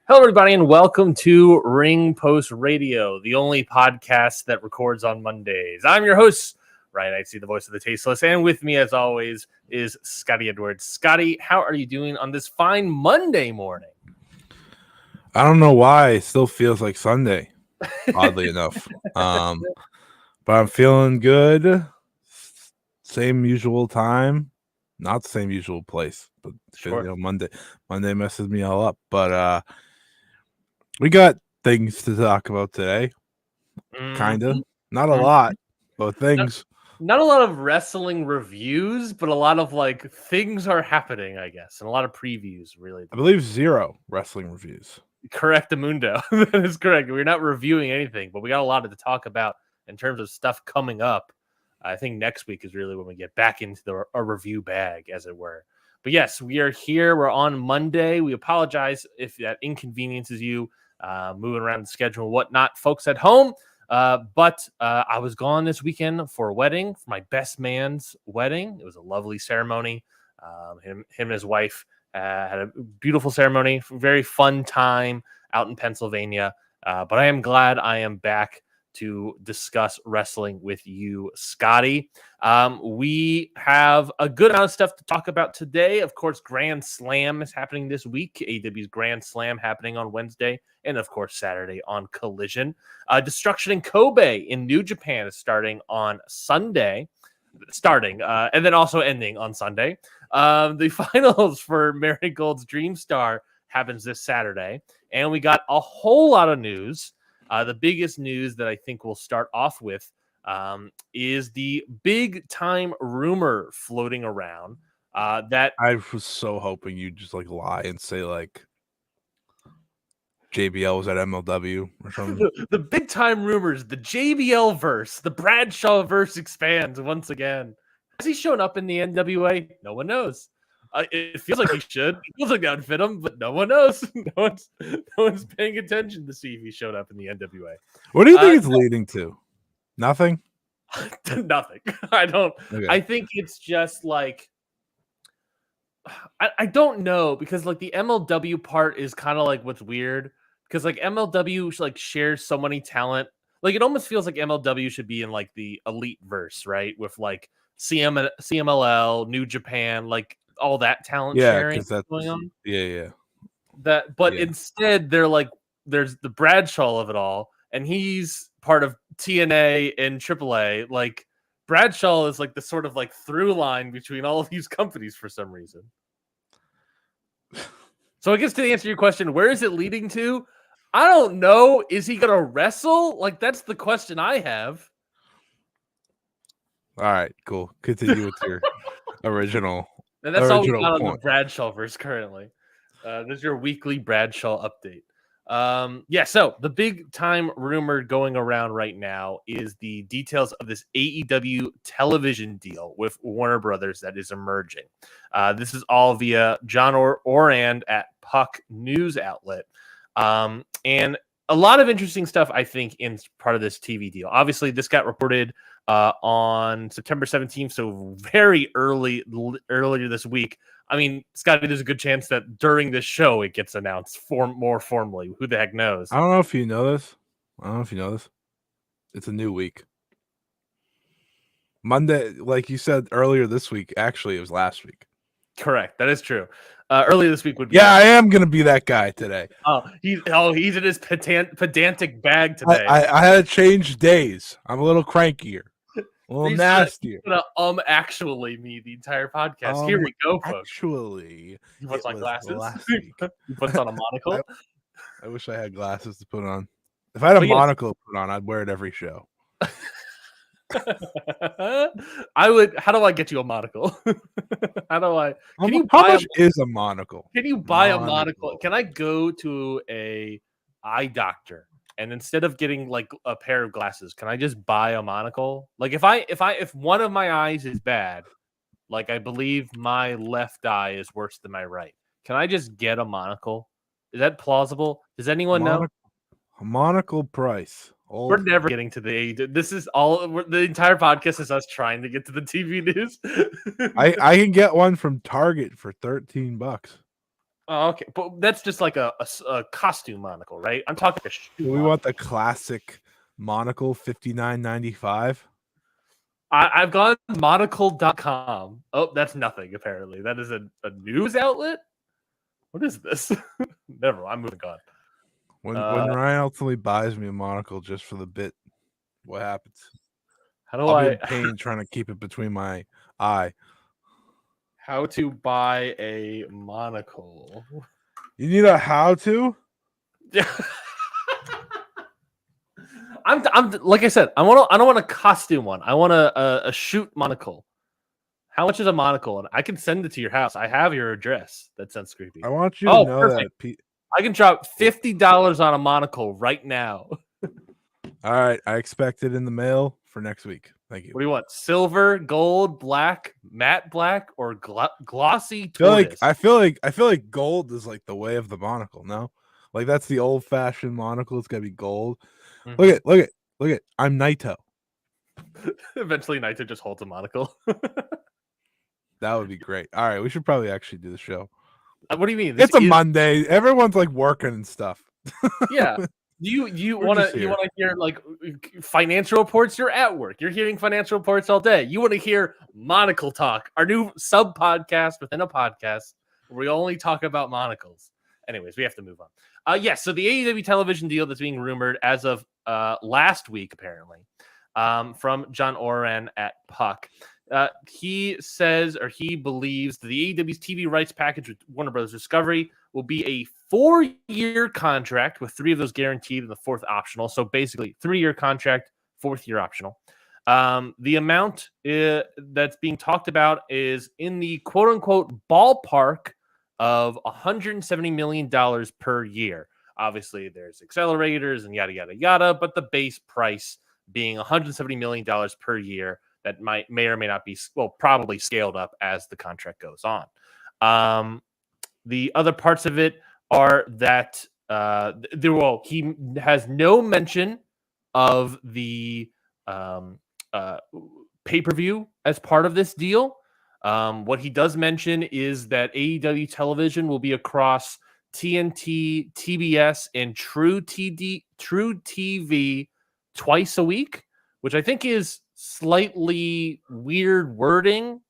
Hello, everybody, and welcome to Ring Post Radio, the only podcast that records on Mondays. I'm your host, Ryan. I see the voice of the tasteless, and with me, as always, is Scotty Edwards. Scotty, how are you doing on this fine Monday morning? I don't know why it still feels like Sunday, oddly enough. But I'm feeling good. Same usual time, not the same usual place, but Sure. Monday messes me all up. But we got things to talk about today. Kind of, not a lot, but things. Not a lot of wrestling reviews, but a lot of things are happening, I guess, and a lot of previews. Really, I believe 0 wrestling reviews. Correct, Amundo. That is correct. We're not reviewing anything, but we got a lot to talk about in terms of stuff coming up. I think next week is really when we get back into a review bag, as it were. But yes, we are here. We're on Monday. We apologize if that inconveniences you, moving around the schedule and whatnot, folks at home. But I was gone this weekend for a wedding, for my best man's wedding. It was a lovely ceremony. Him and his wife had a beautiful ceremony, very fun time out in Pennsylvania. But I am glad I am back to discuss wrestling with you, Scotty. We have a good amount of stuff to talk about today. Of course, Grand Slam is happening this week. AEW's Grand Slam happening on Wednesday, and of course, Saturday on Collision. Destruction in Kobe in New Japan is starting on Sunday. And then also ending on Sunday. The finals for Marigold's Dream Star happens this Saturday, and we got a whole lot of news. The biggest news that I think we'll start off with is the big time rumor floating around that I was so hoping you'd just lie and say JBL was at MLW or something. the big time rumors, the JBL verse, the Bradshaw verse expands once again. Has he shown up in the NWA? No one knows. It feels like he should. It feels like that would fit him, but no one knows. No one's paying attention to see if he showed up in the NWA. What do you think it's leading to? Nothing? Nothing. I don't. Okay. I think it's just I don't know, because the MLW part is kind of what's weird, because MLW shares so many talent. It almost feels like MLW should be in the elite verse, right? With CMLL, New Japan, all that talent sharing that's going on. Yeah. Instead they're there's the Bradshaw of it all, and he's part of TNA and AAA. Bradshaw is the sort of through line between all of these companies for some reason. So I guess to answer your question, where is it leading to? I don't know. Is he gonna wrestle? That's the question I have. All right, cool. Continue with your original. And that's all we got on the Bradshaw verse currently. This is your weekly Bradshaw update. So the big time rumor going around right now is the details of this AEW television deal with Warner Brothers that is emerging. This is all via John Orand at Puck News Outlet. And a lot of interesting stuff, I think, in part of this TV deal. Obviously, this got reported on September 17th, so very earlier this week. I mean, Scotty, there's a good chance that during this show it gets announced more formally. Who the heck knows? I don't know if you know this. It's a new week. Monday, like you said earlier this week. Actually, it was last week. Correct. That is true. Earlier this week would be. Yeah, I am going to be that guy today. He's in his pedantic bag today. I had to change days. I'm a little crankier. A little nastier. Actually me the entire podcast. Here we go, folks. Actually, he puts on glasses. He puts on a monocle. I wish I had glasses to put on. If I had a monocle to put on, I'd wear it every show. I would. How do I get you a monocle? How much is a monocle? Can you buy a monocle? Can I go to a eye doctor and instead of getting a pair of glasses, can I just buy a monocle? If one of my eyes is bad, I believe my left eye is worse than my right, can I just get a monocle? Is that plausible? Does anyone know? A monocle price. We're never getting to the this is all the entire podcast is us trying to get to the TV news. I can get one from Target for $13. Oh, okay, but that's just like a costume monocle, right? I'm talking a shoe We monocle. want the classic monocle, $59.95. I've gone to monocle.com. Oh, that's nothing, apparently. That is a news outlet? What is this? Never mind, I'm moving on. When Ryan ultimately buys me a monocle just for the bit, what happens? How do I'll be I in pain trying to keep it between my eye. how to buy a monocle? You need a how to? Yeah. I'm like I said, I don't want a costume one. I want a shoot monocle. How much is a monocle? And I can send it to your house. I have your address. That sounds creepy. I want you to know perfect. that. I can drop $50 on a monocle right now. All right, I expect it in the mail for next week. Thank you. What do you want? Silver, gold, black, matte black, or glossy I tortoise? feel like gold is like the way of the monocle. No, like that's the old fashioned monocle. It's gotta be gold. Mhm. Look at. I'm Naito. Eventually, Naito just holds a monocle. That would be great. All right, we should probably actually do the show. What do you mean? It's a Monday. Everyone's like working and stuff. Yeah. You We're want just to here. hear like financial reports? You're at work. You're hearing financial reports all day. You want to hear Monocle Talk, our new sub podcast within a podcast where we only talk about monocles. Anyways, we have to move on. Yes. So the AEW television deal that's being rumored as of last week, apparently, from John Oran at Puck. He says, or he believes, that the AEW's TV rights package with Warner Brothers Discovery will be a 4-year contract with 3 of those guaranteed and the 4th optional. So basically, 3-year contract, 4th year optional. The amount that's being talked about is in the quote unquote ballpark of $170 million per year. Obviously, there's accelerators and yada, yada, yada, but the base price being $170 million per year that may or may not be, well, probably scaled up as the contract goes on. The other parts of it are that he has no mention of the pay-per-view as part of this deal. What he does mention is that AEW television will be across TNT, TBS, and True TV twice a week, which I think is slightly weird wording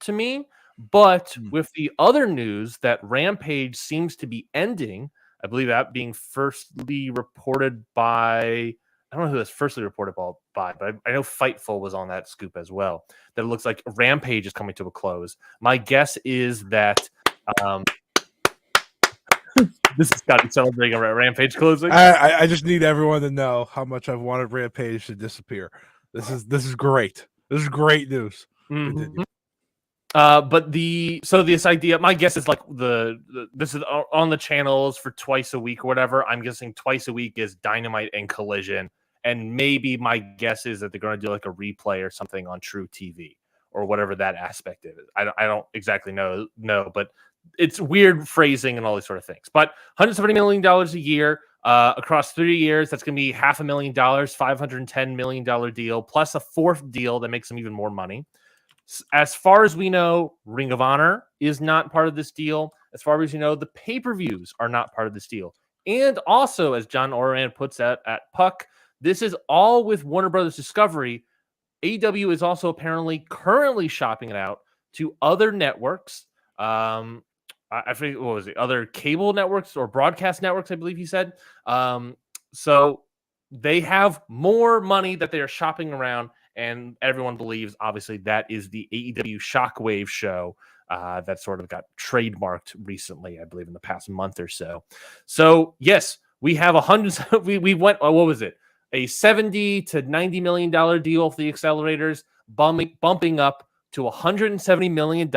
to me. But with the other news that Rampage seems to be ending, I believe that being firstly reported by, I don't know who that's firstly reported by, but I know Fightful was on that scoop as well, that it looks like Rampage is coming to a close. My guess is that this is Scotty celebrating a Rampage closing. I just need everyone to know how much I've wanted Rampage to disappear. This is great. This is great news. Mm-hmm. But this idea, my guess is like this is on the channels for twice a week or whatever. I'm guessing twice a week is Dynamite and Collision, and maybe my guess is that they're going to do like a replay or something on True TV or whatever that aspect is. I don't exactly know, but it's weird phrasing and all these sort of things. But $170 million a year across 3 years, that's going to be $500,000, $510 million deal plus a 4th deal that makes them even more money. As far as we know, Ring of Honor is not part of this deal. As far as you know, the pay-per-views are not part of this deal. And also, as John Oran puts out at Puck, this is all with Warner Brothers Discovery. AEW is also apparently currently shopping it out to other networks. I forget, what was it? Other cable networks or broadcast networks, I believe he said. So they have more money that they are shopping around. And everyone believes, obviously, that is the AEW Shockwave show that sort of got trademarked recently, I believe, in the past month or so. So, yes, we have we went, what was it? A $70 to $90 million deal for the accelerators, bumping up to $170 million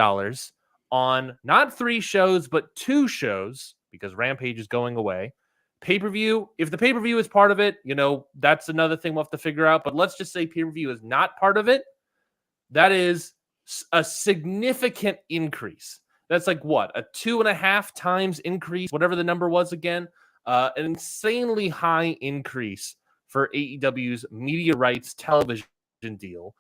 on not 3 shows, but 2 shows, because Rampage is going away. Pay-per-view, if the pay-per-view is part of it, that's another thing we'll have to figure out. But let's just say pay-per-view is not part of it. That is a significant increase. That's like what? A 2.5 times increase, whatever the number was again. An insanely high increase for AEW's media rights television deal.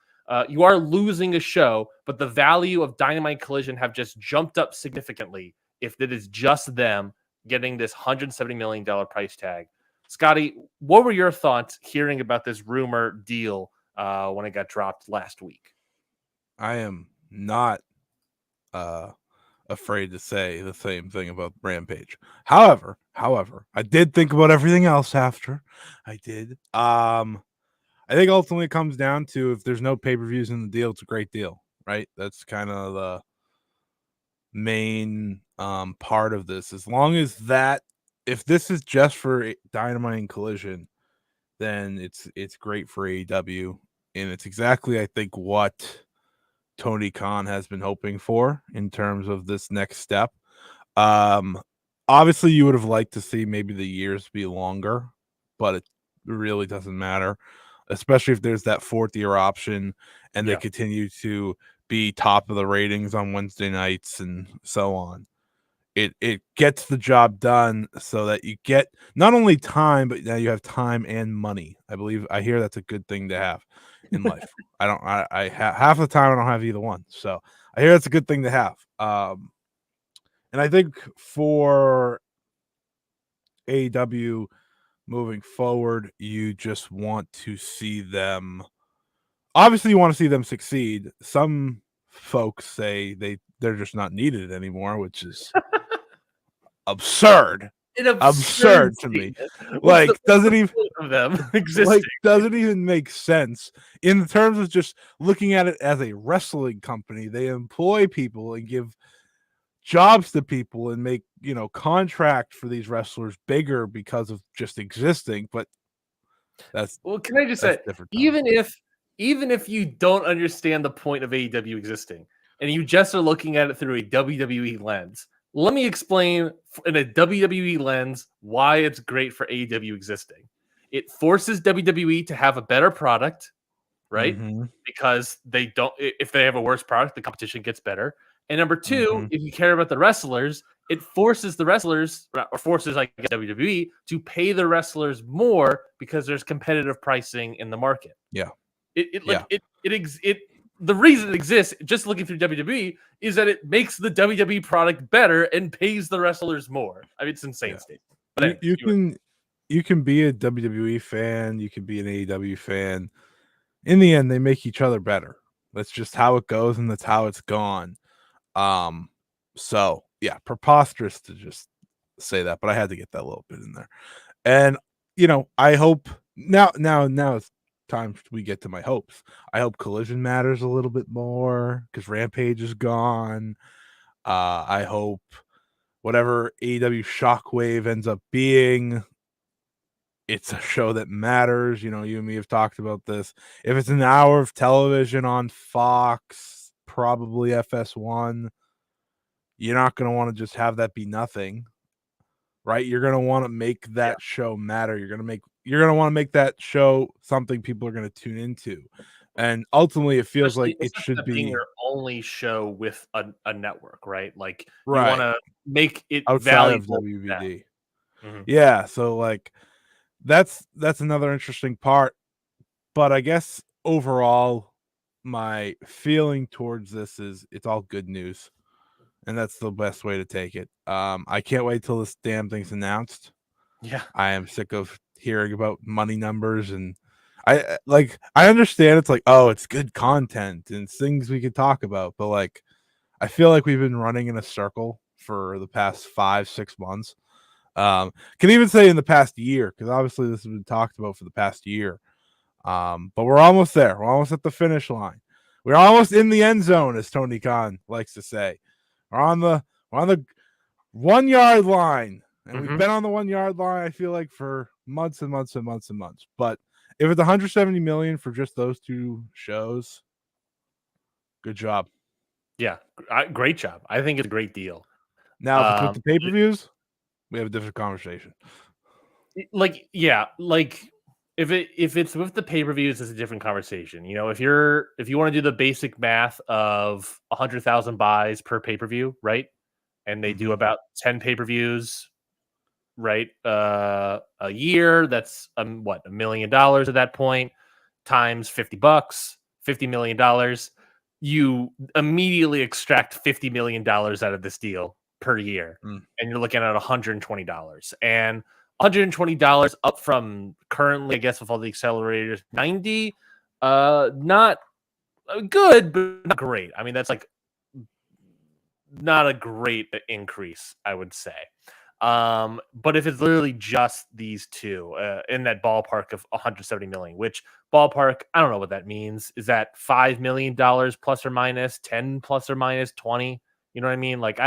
You are losing a show, but the value of Dynamite Collision have just jumped up significantly if it is just them getting this $170 million price tag. Scotty, what were your thoughts hearing about this rumor deal when it got dropped last week? I am not afraid to say the same thing about Rampage. However, I did think about everything else after. I did. I think ultimately it comes down to if there's no pay-per-views in the deal, it's a great deal, right? That's kind of the main part of this. As long as that, if this is just for Dynamite and Collision, then it's great for AEW, and it's exactly I think what Tony Khan has been hoping for in terms of this next step. Obviously you would have liked to see maybe the years be longer, but it really doesn't matter, especially if there's that fourth year option and they continue to be top of the ratings on Wednesday nights and so on. It gets the job done so that you get not only time, but now you have time and money. I hear that's a good thing to have in life. Half the time I don't have either one. So I hear that's a good thing to have. And I think for AEW moving forward, you just want to see them. Obviously, you want to see them succeed. Some folks say they're just not needed anymore, which is absurd. Absurd to me. Like, doesn't even of them existing. Like, doesn't even make sense in terms of just looking at it as a wrestling company. They employ people and give jobs to people and make, contract for these wrestlers bigger because of just existing. But can I just say, even if you don't understand the point of AEW existing and you just are looking at it through a WWE lens, let me explain in a WWE lens why it's great for AEW existing. It forces WWE to have a better product, right? Mm-hmm. Because if they have a worse product, the competition gets better. And number two, if you care about the wrestlers, it forces the wrestlers, or forces, I guess, WWE to pay the wrestlers more because there's competitive pricing in the market. Yeah. The reason it exists, just looking through WWE, is that it makes the WWE product better and pays the wrestlers more. I mean, it's insane state. But you can be a WWE fan, you can be an AEW fan. In the end, they make each other better. That's just how it goes, and that's how it's gone. So yeah, preposterous to just say that, but I had to get that little bit in there. And I hope now it's time we get to my hopes. I hope Collision matters a little bit more because Rampage is gone. I hope whatever AEW Shockwave ends up being, it's a show that matters. You and me have talked about this. If it's an hour of television on Fox, probably FS1, you're not going to want to just have that be nothing, right? You're going to want to make that show matter. You're going to want to make that show something people are going to tune into. And ultimately, it feels like it should be your only show with a network, right? Like, right. You want to make it outside valuable of WVD. Yeah, so like that's another interesting part. But I guess overall, my feeling towards this is it's all good news, and that's the best way to take it. I can't wait till this damn thing's announced. Yeah, I am sick of hearing about money numbers, and I understand it's like, oh, it's good content and it's things we could talk about, but like I feel like we've been running in a circle for the past 5-6 months. Can even say in the past year, because obviously this has been talked about for the past year. But we're almost there. We're almost at the finish line. We're almost in the end zone, as Tony Khan likes to say. We're on the 1 yard line. And we've been on the 1 yard line, I feel like, for months and months and months and months. But if it's 170 million for just those two shows, good job. Yeah, great job. I think it's a great deal. Now, if it's with the pay-per-views, we have a different conversation. If it's with the pay-per-views, it's a different conversation. If you want to do the basic math of 100,000 buys per pay-per-view, right? And they do about 10 pay-per-views, right? A year, that's $1 million at that point, times $50, $50 million. You immediately extract $50 million out of this deal per year, Mm. and you're looking at $120, and $120 up from currently, I guess, with all the accelerators, 90. Not good, but not great. I mean, that's like not a great increase, I would say. But if it's literally just these two in that ballpark of 170 million, which ballpark, I don't know what that means. Is that $5 million plus or minus 10 plus or minus 20? You know what I mean? Like,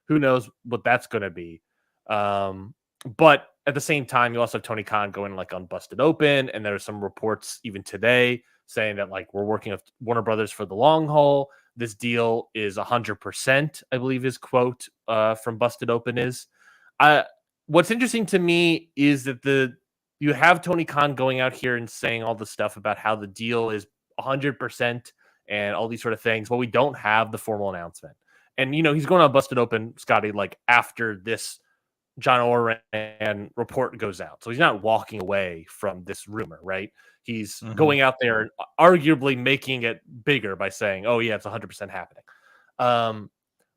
who knows what that's going to be. But at the same time, you also have Tony Khan going like on Busted Open. And there's some reports even today saying that like we're working with Warner Brothers for the long haul. This deal is 100%, I believe his quote from Busted Open is. What's interesting to me is that you have Tony Khan going out here and saying all the stuff about how the deal is 100% and all these sort of things. Well, we don't have the formal announcement. And, he's going on Busted Open, Scotty, like after this John Oran report goes out. So he's not walking away from this rumor, right? He's going out there and arguably making it bigger by saying, oh, yeah, it's 100% happening.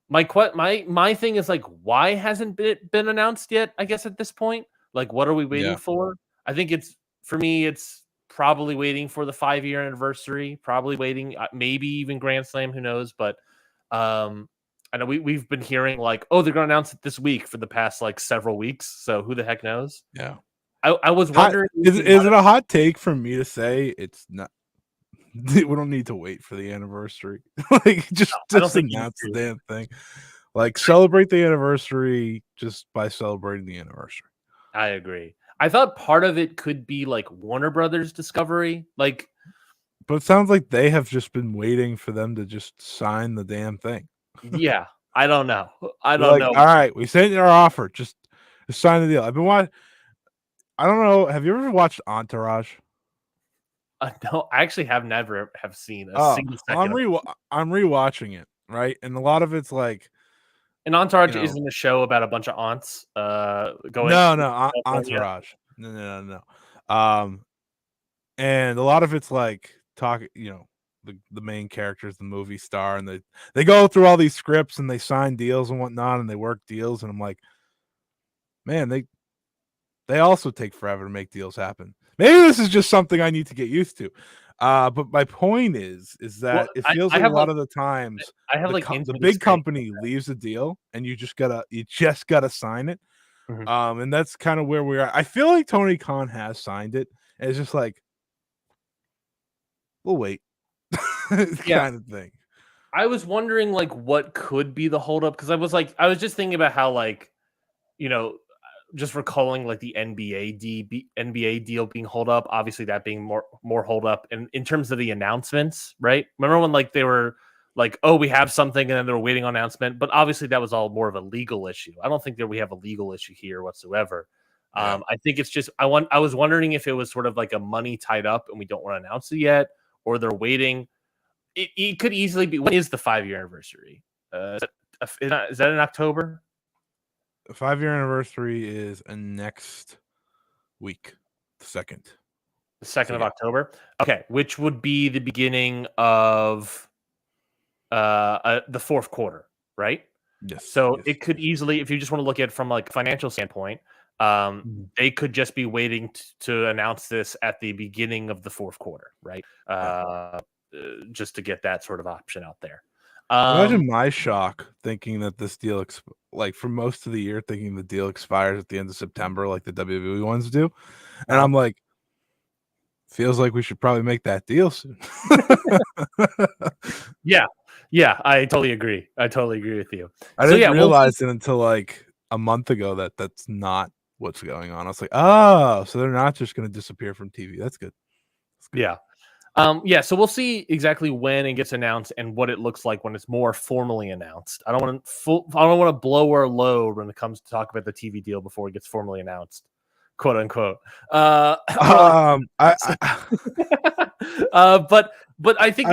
My thing is like, why hasn't it been announced yet? I guess at this point, like, what are we waiting for? I think for me, it's probably waiting for the 5-year anniversary, probably waiting, maybe even Grand Slam, who knows? But I know we've been hearing like, oh, they're going to announce it this week for the past like several weeks. So who the heck knows? Yeah. I was wondering, is it a hot take for me to say it's not? We don't need to wait for the anniversary. Like, just announce the damn thing. Like, celebrate the anniversary just by celebrating the anniversary. I agree. I thought part of it could be like Warner Brothers Discovery, like, but it sounds like they have just been waiting for them to just sign the damn thing. Yeah, I don't know. I don't know. All right, we sent you our offer. Just sign the deal. I've been watching. I don't know. Have you ever watched Entourage? No, I actually never seen a single second. I'm rewatching it, right? And a lot of it's like, an Entourage isn't a show about a bunch of aunts going. No, Entourage. No. And a lot of it's like talking, the main characters, the movie star, and they go through all these scripts and they sign deals and whatnot, and they work deals, and I'm like, man, they also take forever to make deals happen. Maybe this is just something I need to get used to. But my point is that it feels like a lot of the times the big company leaves a deal and you just gotta sign it. And that's kind of where we are. I feel like Tony Khan has signed it. And it's just like, we'll wait. Kind of thing. I was wondering like what could be the holdup, because I was just thinking about how like, just recalling like the NBA deal being hold up, obviously that being more hold up, and in terms of the announcements, right? Remember when like they were like, oh, we have something, and then they were waiting on announcement, but obviously that was all more of a legal issue. I don't think that we have a legal issue here whatsoever. I think it's just I was wondering if it was sort of like a money tied up and we don't want to announce it yet, or they're waiting. It could easily be. When is the 5-year anniversary? Is that in October? The 5-year anniversary is next week, the 2nd. The 2nd of October? Okay, which would be the beginning of the 4th quarter, right? Yes. So it could easily, if you just want to look at it from like a financial standpoint, they could just be waiting to announce this at the beginning of the 4th quarter, right? Just to get that sort of option out there. Imagine my shock thinking that this deal, for most of the year, thinking the deal expires at the end of September, like the WWE ones do. And I'm like, feels like we should probably make that deal soon. Yeah, I totally agree. I totally agree with you. I didn't realize it until like a month ago that that's not what's going on. I was like, oh, so they're not just going to disappear from TV. That's good. Yeah. So we'll see exactly when it gets announced and what it looks like when it's more formally announced. I don't want to blow our load when it comes to talk about the TV deal before it gets formally announced, quote unquote. But I think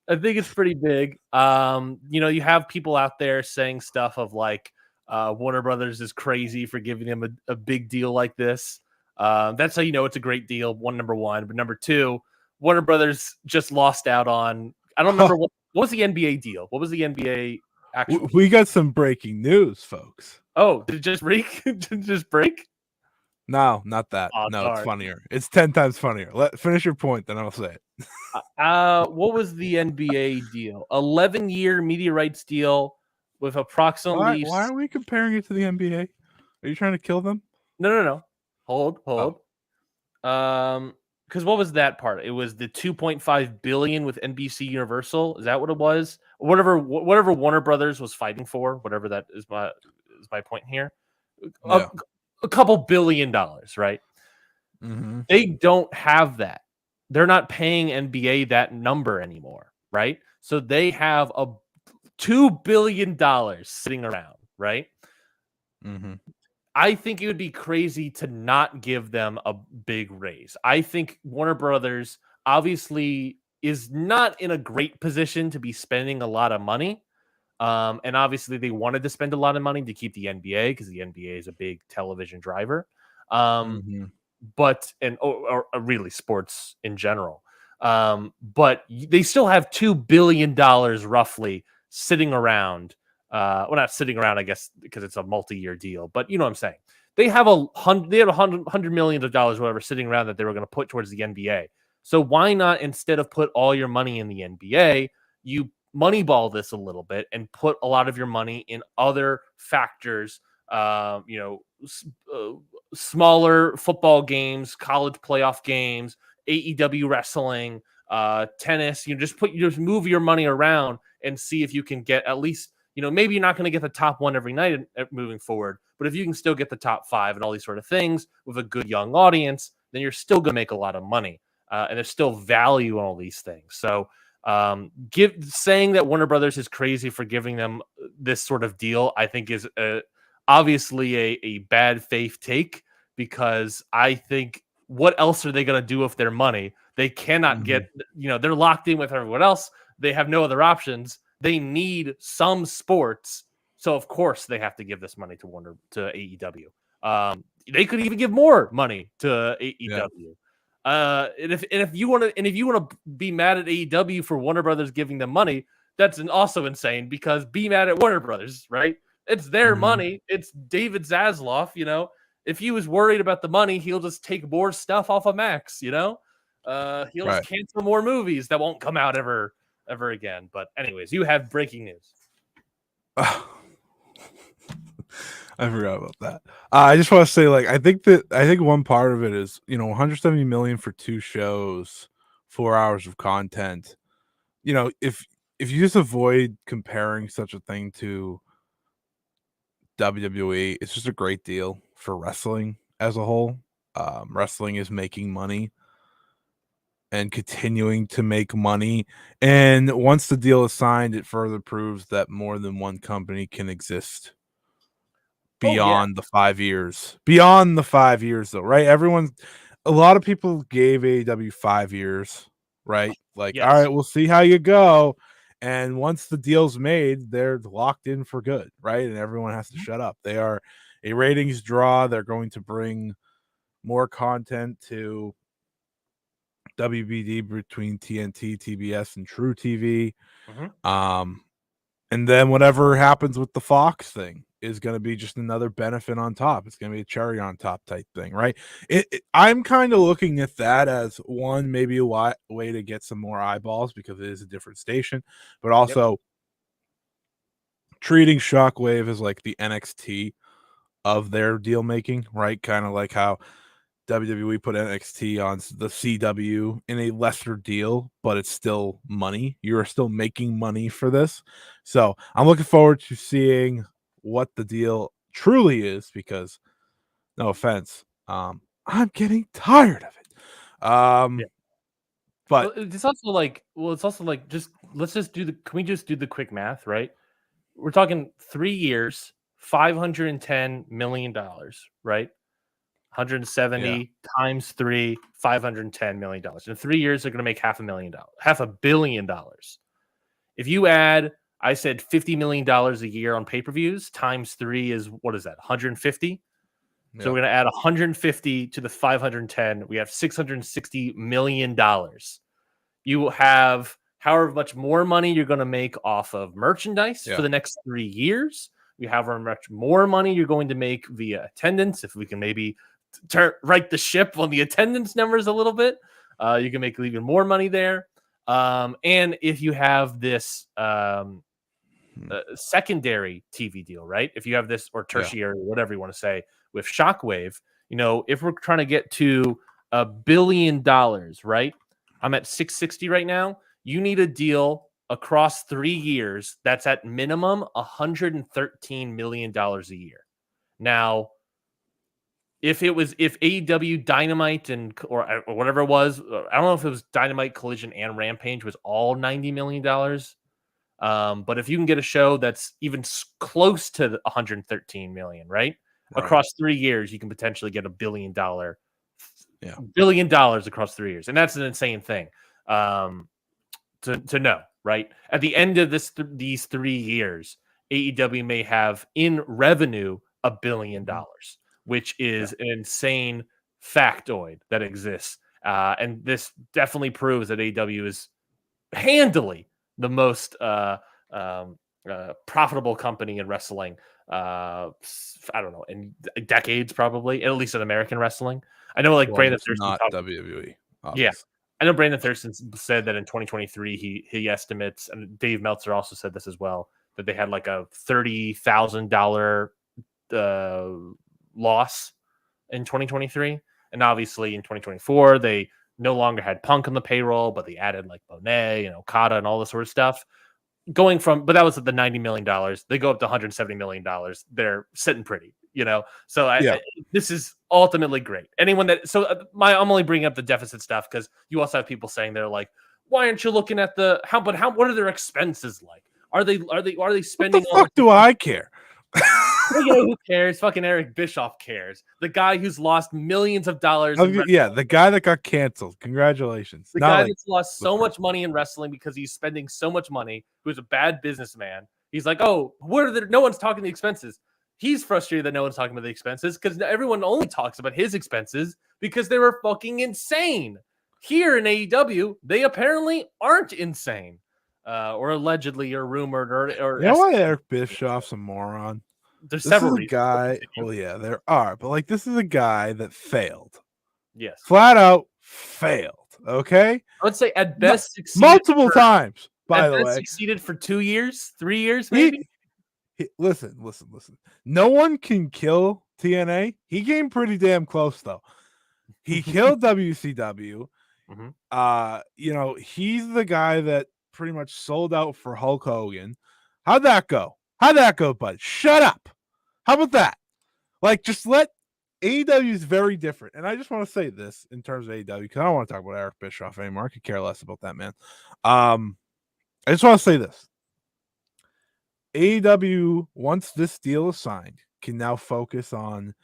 I think it's pretty big. You have people out there saying stuff of like Warner Brothers is crazy for giving them a big deal like this. That's how you know it's a great deal. Number one, but number two, Warner Brothers just lost out on. I don't remember what was the NBA deal. What was the NBA Actually. We got some breaking news, folks. Oh, did it just break? Did it just break? No, not that. Oh, No, it's darn. funnier. It's 10 times funnier. Finish your point, then I'll say it. What was the NBA deal? 11-year media rights deal with approximately. Why are we comparing it to the NBA? Are you trying to kill them? No. Hold. Because what was that part? It was the 2.5 billion with NBC Universal. Is that what it was? Whatever Warner Brothers was fighting for. Whatever that is my point here. Yeah. A couple $1 billion, right? Mm-hmm. They don't have that. They're not paying NBA that number anymore, right? So they have a $2 billion sitting around, right? Mm-hmm. I think it would be crazy to not give them a big raise. I think Warner Brothers obviously is not in a great position to be spending a lot of money. And obviously they wanted to spend a lot of money to keep the NBA because the NBA is a big television driver. Mm-hmm. Or really sports in general. But they still have $2 billion roughly sitting around. Not sitting around, I guess, because it's a multi-year deal, but you know what I'm saying. They have $100 million, whatever, sitting around that they were going to put towards the NBA. So why not, instead of put all your money in the NBA, you moneyball this a little bit and put a lot of your money in other factors, smaller football games, college playoff games, AEW wrestling, tennis. You just move your money around and see if you can get at least, maybe you're not going to get the top one every night moving forward, but if you can still get the top 5 and all these sort of things with a good young audience, then you're still going to make a lot of money. And there's still value in all these things. So saying that Warner Brothers is crazy for giving them this sort of deal, I think is obviously a bad faith take, because I think what else are they going to do with their money? They cannot get, they're locked in with everyone else. They have no other options. They need some sports. So of course they have to give this money to AEW. They could even give more money to AEW. Yeah. And if you want to be mad at AEW for Warner Brothers giving them money, that's also insane, because be mad at Warner Brothers, right? It's their money. It's David Zaslav. If he was worried about the money, he'll just take more stuff off of Max. He'll just cancel more movies that won't come out ever again. But anyways, you have breaking news. I forgot about that. I just want to say, I think one part of it is, 170 million for 2 shows, 4 hours of content. If you just avoid comparing such a thing to WWE, it's just a great deal for wrestling as a whole. Wrestling is making money and continuing to make money. And once the deal is signed, it further proves that more than one company can exist beyond the 5 years. Beyond the 5 years, though, right? A lot of people gave AEW 5 years, right? All right, we'll see how you go. And once the deal's made, they're locked in for good, right? And everyone has to shut up. They are a ratings draw. They're going to bring more content to WBD between TNT, TBS, and True TV. And then whatever happens with the Fox thing is going to be just another benefit on top. It's going to be a cherry on top type thing, right? I'm kind of looking at that as one, maybe a way to get some more eyeballs, because it is a different station, but also treating Shockwave as like the NXT of their deal making, right? Kind of like how WWE put NXT on the CW in a lesser deal, but it's still money. You're still making money for this. So I'm looking forward to seeing what the deal truly is, because no offense, I'm getting tired of it. But it's also like, just can we just do the quick math, right? We're talking 3 years, $510 million, right? 170 times 3, $510 million. In 3 years, they're going to make $500 million. If you add, I said $50 million a year on pay-per-views, times 3 is, what is that, 150? So we're going to add 150 to the 510. We have $660 million. You have however much more money you're going to make off of merchandise Yeah. for the next 3 years. You have how much more money you're going to make via attendance. If we can maybe right the ship on the attendance numbers a little bit, you can make even more money there. And if you have this secondary TV deal, right? If you have this, or tertiary, whatever you want to say, with Shockwave, if we're trying to get to $1 billion, right? I'm at 660 right now. You need a deal across 3 years that's at minimum $113 million a year. Now, if AEW Dynamite or whatever it was, I don't know if it was Dynamite, Collision, and Rampage was all $90 million. But if you can get a show that's even close to the 113 million, right? Across 3 years, you can potentially get $1 billion. $1 billion across 3 years. And that's an insane thing to know, right? At the end of these 3 years, AEW may have in revenue $1 billion, which is an insane factoid that exists. And this definitely proves that AEW is handily the most profitable company in wrestling. I don't know, in decades, probably, at least in American wrestling. I know, like, Brandon Thurston, not WWE. Obviously. Yeah, I know Brandon Thurston said that in 2023 he estimates, and Dave Meltzer also said this as well, that they had like a $30,000 loss in 2023, and obviously in 2024 they no longer had Punk on the payroll, but they added like Monet and Okada and all this sort of stuff. But that was at the $90 million. They go up to $170 million. They're sitting pretty, So this is ultimately great. I'm only bringing up the deficit stuff because you also have people saying they're like, why aren't you looking at what are their expenses like? Are they spending? What the fuck do I care? Who cares? Fucking Eric Bischoff cares. The guy who's lost millions of dollars. The guy that got canceled. Congratulations. The guy that's lost so much money in wrestling because he's spending so much money, who's a bad businessman. He's like, no one's talking the expenses. He's frustrated that no one's talking about the expenses because everyone only talks about his expenses because they were fucking insane. Here in AEW, they apparently aren't insane. Or allegedly, or rumored, or you know why Eric Bischoff's a moron? There's several guys. Well, yeah, there are, but like this is a guy that failed. Yes, flat out failed. Okay, I would say at best multiple times. By the way, succeeded for 2 years, 3 years, maybe. Listen. No one can kill TNA. He came pretty damn close though. He killed WCW. He's the guy that pretty much sold out for Hulk Hogan. How'd that go, bud? Shut up. How about that? Like, just let AEW is very different. And I just want to say this in terms of AEW, because I don't want to talk about Eric Bischoff anymore. I could care less about that man. I just want to say this. AEW, once this deal is signed, can now focus on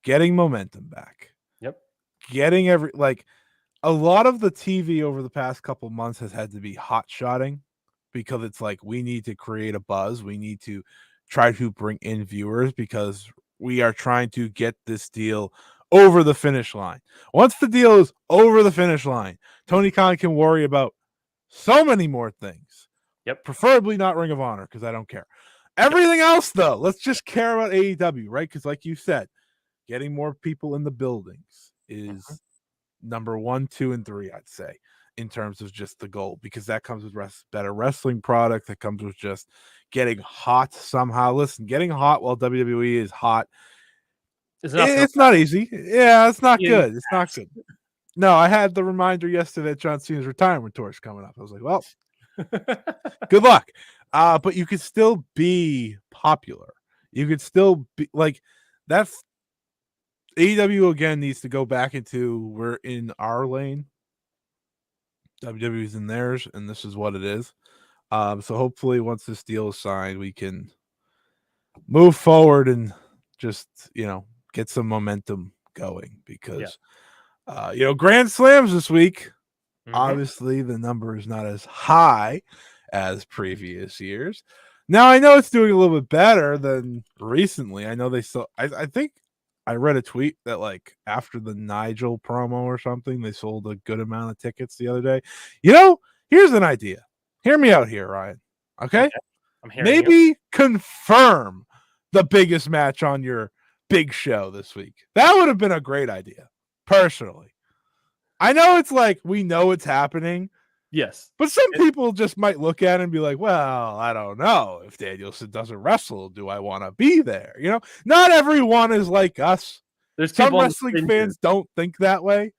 getting momentum back. Yep. Getting a lot of the TV over the past couple months has had to be hot-shotting because it's like we need to create a buzz. We need to try to bring in viewers because we are trying to get this deal over the finish line. Once the deal is over the finish line, Tony Khan can worry about so many more things. Yep. Preferably not Ring of Honor because I don't care. Everything else, though, let's just care about AEW, right? Because like you said, getting more people in the buildings is number 1, 2, and 3, I'd say, in terms of just the goal, because that comes with better wrestling product. That comes with just getting hot somehow. Listen, getting hot while WWE is hot, it's not easy. Yeah, it's not good. It's not good. No, I had the reminder yesterday that John Cena's retirement tour is coming up. I was like, well, good luck. But you could still be popular. You could still be like, that's AEW again needs to go back into we're in our lane. WWE's in theirs, and this is what it is. So hopefully once this deal is signed, we can move forward and just, get some momentum going because, Grand Slams this week. Obviously, the number is not as high as previous years. Now, I know it's doing a little bit better than recently. I know they still, I think I read a tweet that like after the Nigel promo or something, they sold a good amount of tickets the other day. Here's an idea. Hear me out here, Ryan. Okay? I'm hearing you. Maybe confirm the biggest match on your big show this week. That would have been a great idea, personally. I know it's like we know it's happening. Yes. But some people just might look at it and be like, well, I don't know. If Danielson doesn't wrestle, do I want to be there? You know, not everyone is like us. There's some wrestling fans don't think that way.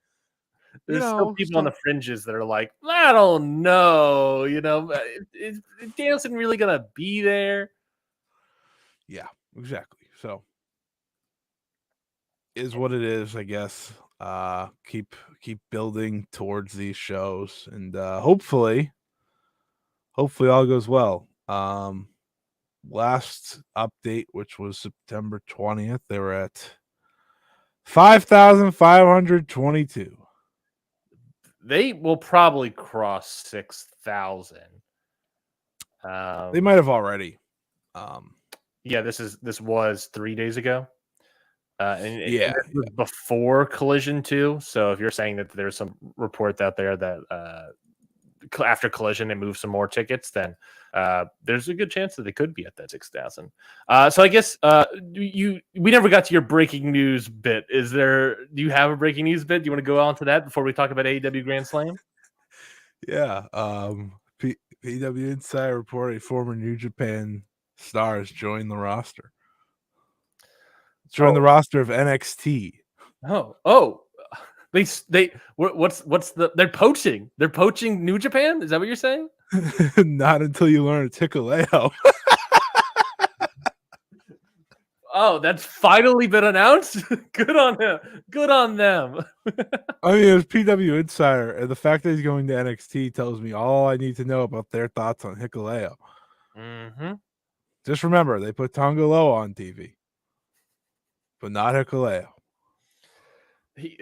There's still people on the fringes that are like, I don't know. You know, is Danielson really going to be there? Yeah, exactly. So is what it is, I guess. Keep building towards these shows, and hopefully all goes well. Last update, which was September 20th, they were at 5,522. They will probably cross 6,000. They might have already. Yeah, this was 3 days ago. And yeah, this was before Collision too. So if you're saying that there's some reports out there that after Collision they move some more tickets, then there's a good chance that they could be at that 6,000. So I guess we never got to your breaking news bit. Do you have a breaking news bit? Do you want to go on to that before we talk about AEW Grand Slam? Yeah. PW Insider report a former New Japan stars joined the roster. Join the roster of NXT. Oh. What's they're poaching. They're poaching New Japan? Is that what you're saying? Not until you learn it's Hikuleo. Oh, that's finally been announced. Good on him. Good on them. I mean, it was PW Insider, and the fact that he's going to NXT tells me all I need to know about their thoughts on Hikuleo. Mm-hmm. Just remember, they put Tonga Loa on TV, but not Hikuleo.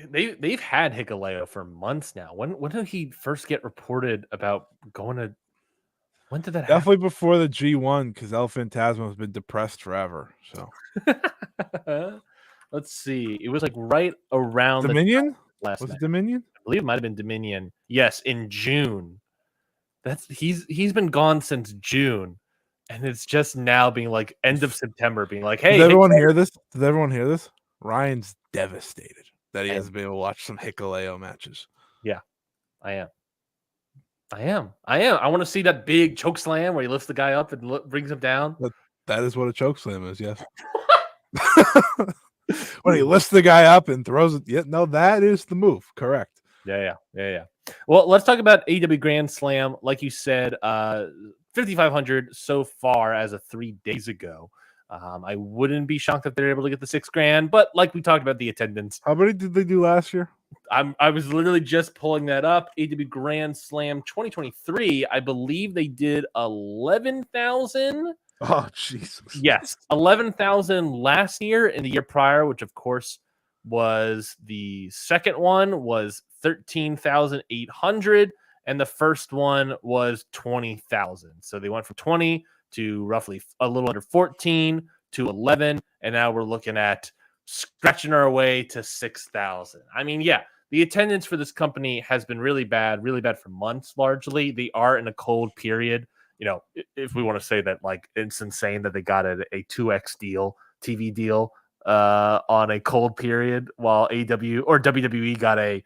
They've had Hikuleo for months now. When did he first get reported about going to? When did that happen? Definitely before the G1, because El Phantasmo has been depressed forever. So let's see. It was like right around Dominion. Was it Dominion? I believe it might have been Dominion. Yes, in June. He's been gone since June, and it's just now being like end of September, being like, hey, Did everyone hear this? Did everyone hear this? Ryan's devastated that he hasn't been able to watch some Hikuleo matches. Yeah, I am. I want to see that big choke slam where he lifts the guy up and brings him down. That is what a choke slam is, yes. When he lifts the guy up and throws it. Yeah, no, that is the move. Correct. Yeah. Well, let's talk about AEW Grand Slam. Like you said, 5,500 so far as of 3 days ago. I wouldn't be shocked if they're able to get the $6,000, but like we talked about the attendance. How many did they do last year? I was literally just pulling that up. AEW Grand Slam 2023, I believe they did 11,000. Oh, Jesus. Yes, 11,000 last year, and the year prior, which of course was the second one, was 13,800, and the first one was 20,000. So they went from 20 to roughly a little under 14 to 11, and now we're looking at scratching our way to 6,000. I mean, yeah, the attendance for this company has been really bad for months. Largely, they are in a cold period. You know, if we want to say that, like, it's insane that they got a 2x deal, TV deal, on a cold period, while AEW or WWE got a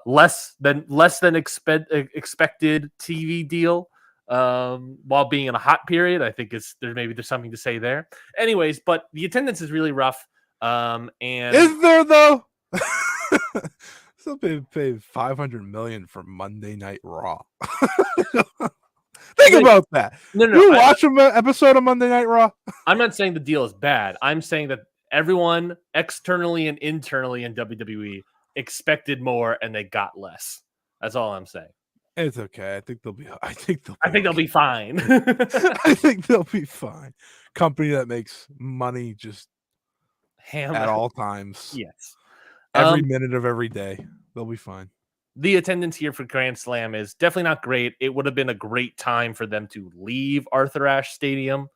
less than expected TV deal while being in a hot period. I think there's something to say there. Anyways, but the attendance is really rough. And is there though? Still paid $500 million for Monday Night Raw. Think about that. No, you watch an episode of Monday Night Raw? I'm not saying the deal is bad. I'm saying that everyone externally and internally in WWE expected more and they got less. That's all I'm saying. It's okay. I think they'll be fine. I think they'll be fine. Company that makes money just at all times. Yes. Every minute of every day. They'll be fine. The attendance here for Grand Slam is definitely not great. It would have been a great time for them to leave Arthur Ashe Stadium.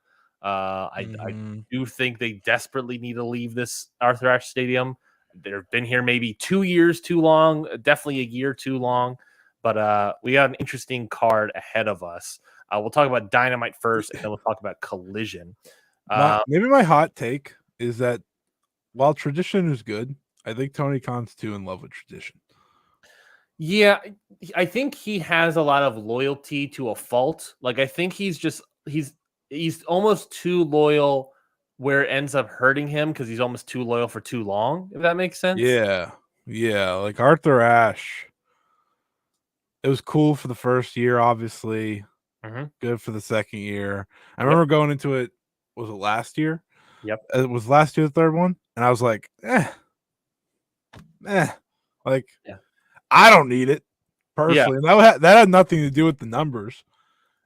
I do think they desperately need to leave this Arthur Ashe Stadium. They've been here maybe 2 years too long, definitely a year too long. but we got an interesting card ahead of us. We'll talk about Dynamite first, and then we'll talk about Collision. Maybe my hot take is that while tradition is good, I think Tony Khan's too in love with tradition. Yeah, I think he has a lot of loyalty to a fault. Like, I think he's almost too loyal where it ends up hurting him because he's almost too loyal for too long, if that makes sense. Yeah. Like Arthur Ashe. It was cool for the first year, obviously. Good for the second year. I remember going into it. Was it last year? Yep. It was last year, the third one, and I was like, like, I don't need it personally. Yeah. And that had nothing to do with the numbers.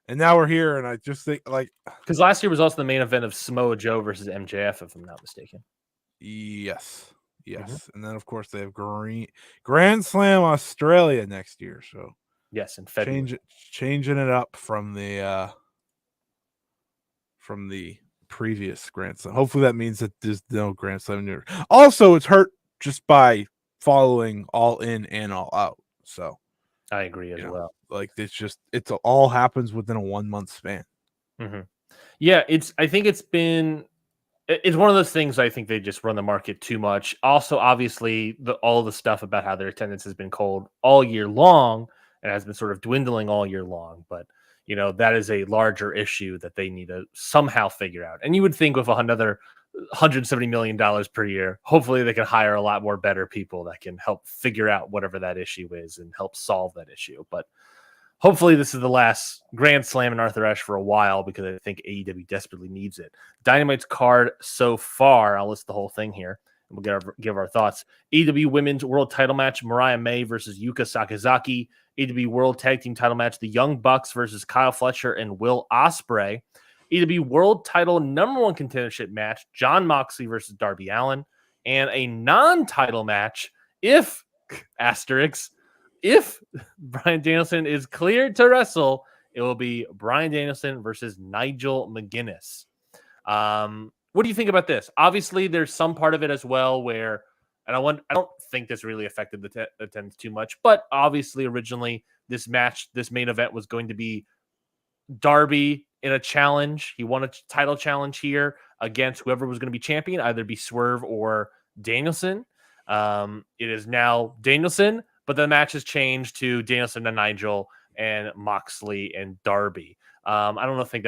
And now we're here, and I just think because last year was also the main event of Samoa Joe versus MJF, if I'm not mistaken. Yes. And then of course they have Grand Slam Australia next year. So yes, in February. Changing it up from the previous Grand Slam. Hopefully that means that there's no Grand Slam. Also, it's hurt just by following All In and All Out. So I agree as well. Like it's all happens within a 1 month span. Yeah, I think it's one of those things. I think they just run the market too much. Also, obviously, all the stuff about how their attendance has been cold all year long and has been sort of dwindling all year long. But that is a larger issue that they need to somehow figure out. And you would think with another $170 million per year, hopefully they can hire a lot more better people that can help figure out whatever that issue is and help solve that issue. But hopefully this is the last Grand Slam in Arthur Ashe for a while, because I think AEW desperately needs it. Dynamite's card so far, I'll list the whole thing here, and we'll give our thoughts. AEW Women's World Title Match, Mariah May versus Yuka Sakazaki. AEW World Tag Team Title Match, the Young Bucks versus Kyle Fletcher and Will Ospreay. AEW World Title #1 contendership match, Jon Moxley versus Darby Allin. And a non-title match, if Bryan Danielson is cleared to wrestle, it will be Bryan Danielson versus Nigel McGuinness. What do you think about this? Obviously, there's some part of it as well where, and I don't think this really affected the attendance too much, but obviously originally this main event was going to be Darby in a challenge. He won a title challenge here against whoever was going to be champion, either be Swerve or Danielson. It is now Danielson, but the match has changed to Danielson and Nigel and Moxley and Darby. I don't think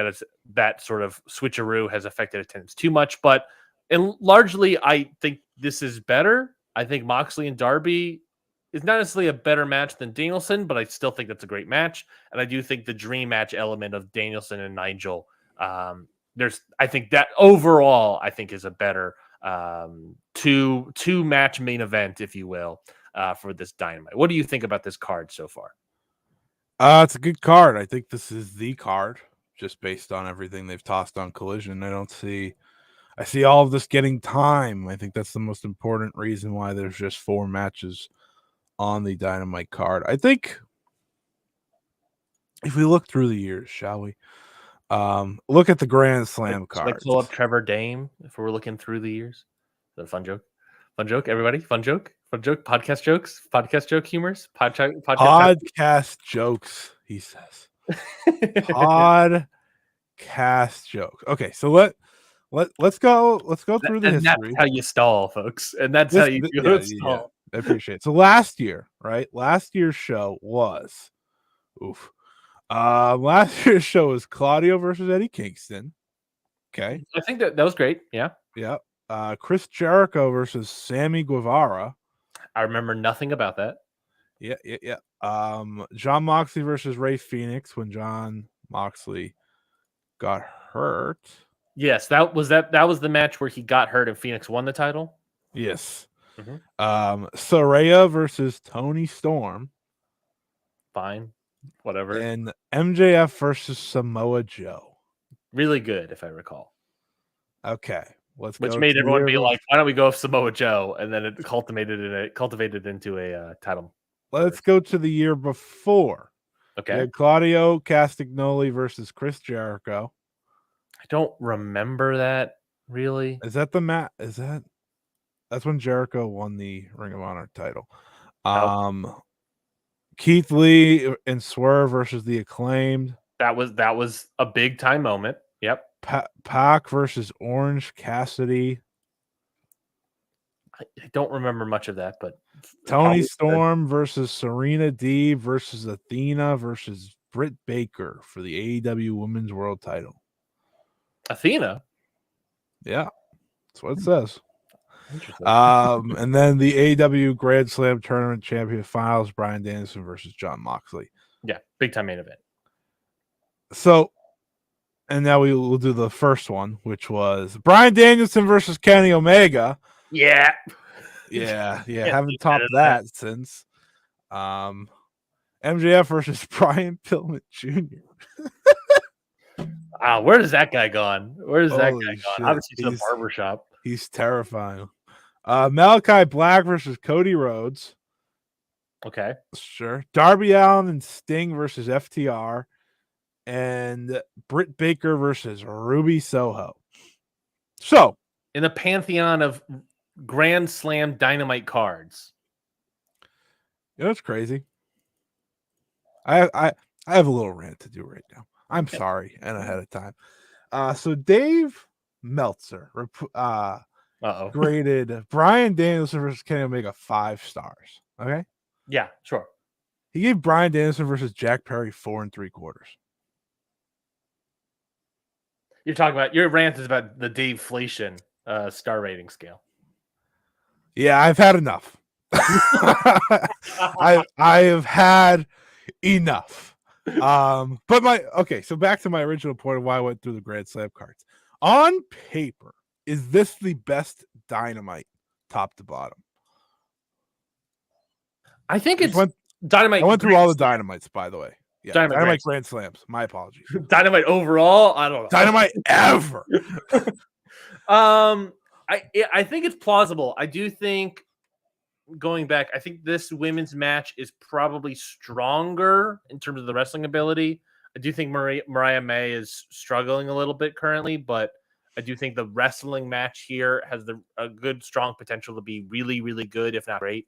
that sort of switcheroo has affected attendance too much, but largely I think this is better. I think Moxley and Darby is not necessarily a better match than Danielson, but I still think that's a great match. And I do think the dream match element of Danielson and Nigel, I think that overall, I think is a better two match main event, if you will, for this Dynamite. What do you think about this card so far? It's a good card. I think this is the card, just based on everything they've tossed on Collision. I see all of this getting time. I think that's the most important reason why there's just 4 matches on the Dynamite card. I think if we look through the years, shall we? Look at the Grand Slam card. Like pull up Trevor Dame if we're looking through the years. Is that a fun joke? Fun joke, everybody. Fun joke. Podcast jokes. Podcast joke humors. Podcast jokes. He says. Podcast jokes. Okay, so let's go through the history. That's how you stall, folks. And that's how you do it. Yeah, I appreciate it. So last year, right? Last year's show was last year's show was Claudio versus Eddie Kingston. Okay. I think that was great. Yeah. Yeah. Chris Jericho versus Sammy Guevara. I remember nothing about that. Yeah. Jon Moxley versus Ray Phoenix when Jon Moxley got hurt. Yes, that was the match where he got hurt and Phoenix won the title. Yes. Saraya versus Tony Storm. Fine. Whatever. And MJF versus Samoa Joe. Really good, if I recall. Okay. Which made everyone be like, why don't we go with Samoa Joe? And then it cultivated into a title. Let's go to the year before. Okay. Claudio Castagnoli versus Chris Jericho. I don't remember that really. Is that the match? That's when Jericho won the Ring of Honor title. Keith Lee and Swerve versus the Acclaimed. That was a big time moment. Yep. Pac versus Orange Cassidy. I don't remember much of that, but Tony Storm versus Serena Deeb versus Athena versus Britt Baker for the AEW Women's World Title. Athena? Yeah, that's what it says. And then the AEW Grand Slam Tournament Champion Finals, Bryan Danielson versus Jon Moxley. Yeah, big time main event. So, and now we will do the first one, which was Bryan Danielson versus Kenny Omega. Yeah. Haven't topped that since. MJF versus Brian Pillman Jr. Where is that guy gone? Where's that guy gone? Shit. Obviously to the barbershop. He's terrifying. Malachi Black versus Cody Rhodes. Okay. Sure. Darby Allin and Sting versus FTR. And Britt Baker versus Ruby Soho. So, in the pantheon of Grand Slam Dynamite cards. You know what's crazy? I have a little rant to do right now. I'm sorry and ahead of time. So Dave Meltzer graded Bryan Danielson versus Kenny Omega 5 stars. Okay. Yeah, sure. He gave Bryan Danielson versus Jack Perry 4 3/4. You're talking about your rant is about the Dave-flation star rating scale. Yeah, I've had enough. I have had enough. So back to my original point of why I went through the Grand Slam cards. On paper, is this the best Dynamite top to bottom? I think it's Dynamite. I went through all the Dynamites, by the way. Yeah, Dynamite Grand Slams. My apologies. Dynamite overall, I don't know. Dynamite ever. I think it's plausible. I do think going back, I think this women's match is probably stronger in terms of the wrestling ability. I do think Mariah May is struggling a little bit currently, but I do think the wrestling match here has a good, strong potential to be really, really good, if not great.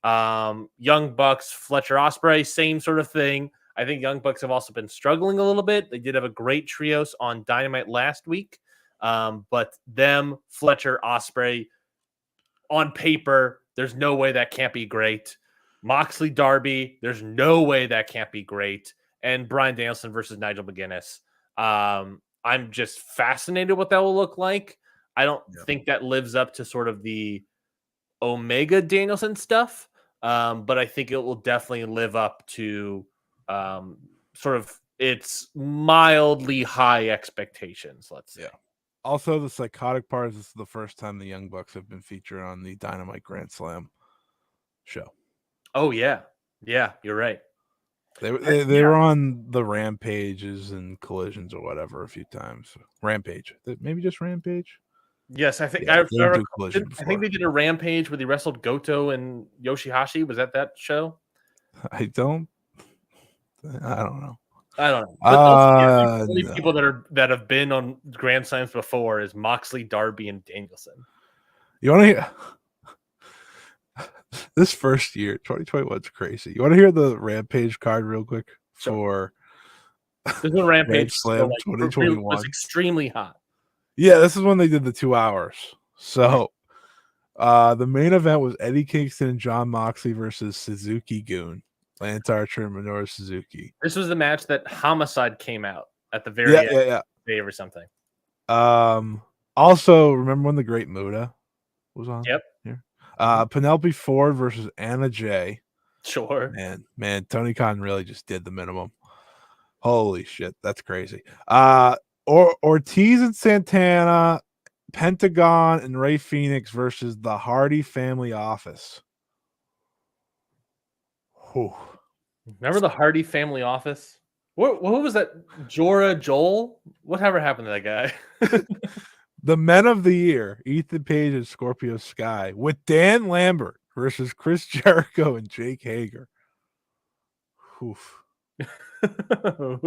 Young Bucks, Fletcher Ospreay, same sort of thing. I think Young Bucks have also been struggling a little bit. They did have a great trios on Dynamite last week. But them, Fletcher, Ospreay, on paper, there's no way that can't be great. Moxley, Darby, there's no way that can't be great. And Bryan Danielson versus Nigel McGuinness. I'm just fascinated what that will look like. I don't think that lives up to sort of the Omega Danielson stuff, but I think it will definitely live up to sort of its mildly high expectations, let's say. Yeah. Also, the psychotic part is this is the first time the Young Bucks have been featured on the Dynamite Grand Slam show. Oh, yeah. Yeah, you're right. They were on the Rampages and Collisions or whatever a few times. Rampage. Maybe just Rampage? Yes, I think I think they did a Rampage where they wrestled Goto and Yoshihashi. Was that show? I don't know. But only people that have been on Grand Slams before is Moxley, Darby, and Danielson. You want to hear this first year, 2021's crazy. You want to hear the Rampage card real quick for this is a Rampage Slam 2021? Was extremely hot. Yeah, this is when they did the 2 hours. So the main event was Eddie Kingston and Jon Moxley versus Suzuki Goon. Lance Archer and Minoru Suzuki. This was the match that Homicide came out at the very end day or something. Also, remember when the Great Muta was on? Yep. Here? Penelope Ford versus Anna Jay. Sure. Man, Tony Khan really just did the minimum. Holy shit, that's crazy. Ortiz and Santana, Pentagon and Ray Phoenix versus the Hardy Family Office. Whew. Remember the Hardy Family Office? What was that? Jorah Joel? Whatever happened to that guy? The Men of the Year, Ethan Page and Scorpio Sky, with Dan Lambert versus Chris Jericho and Jake Hager.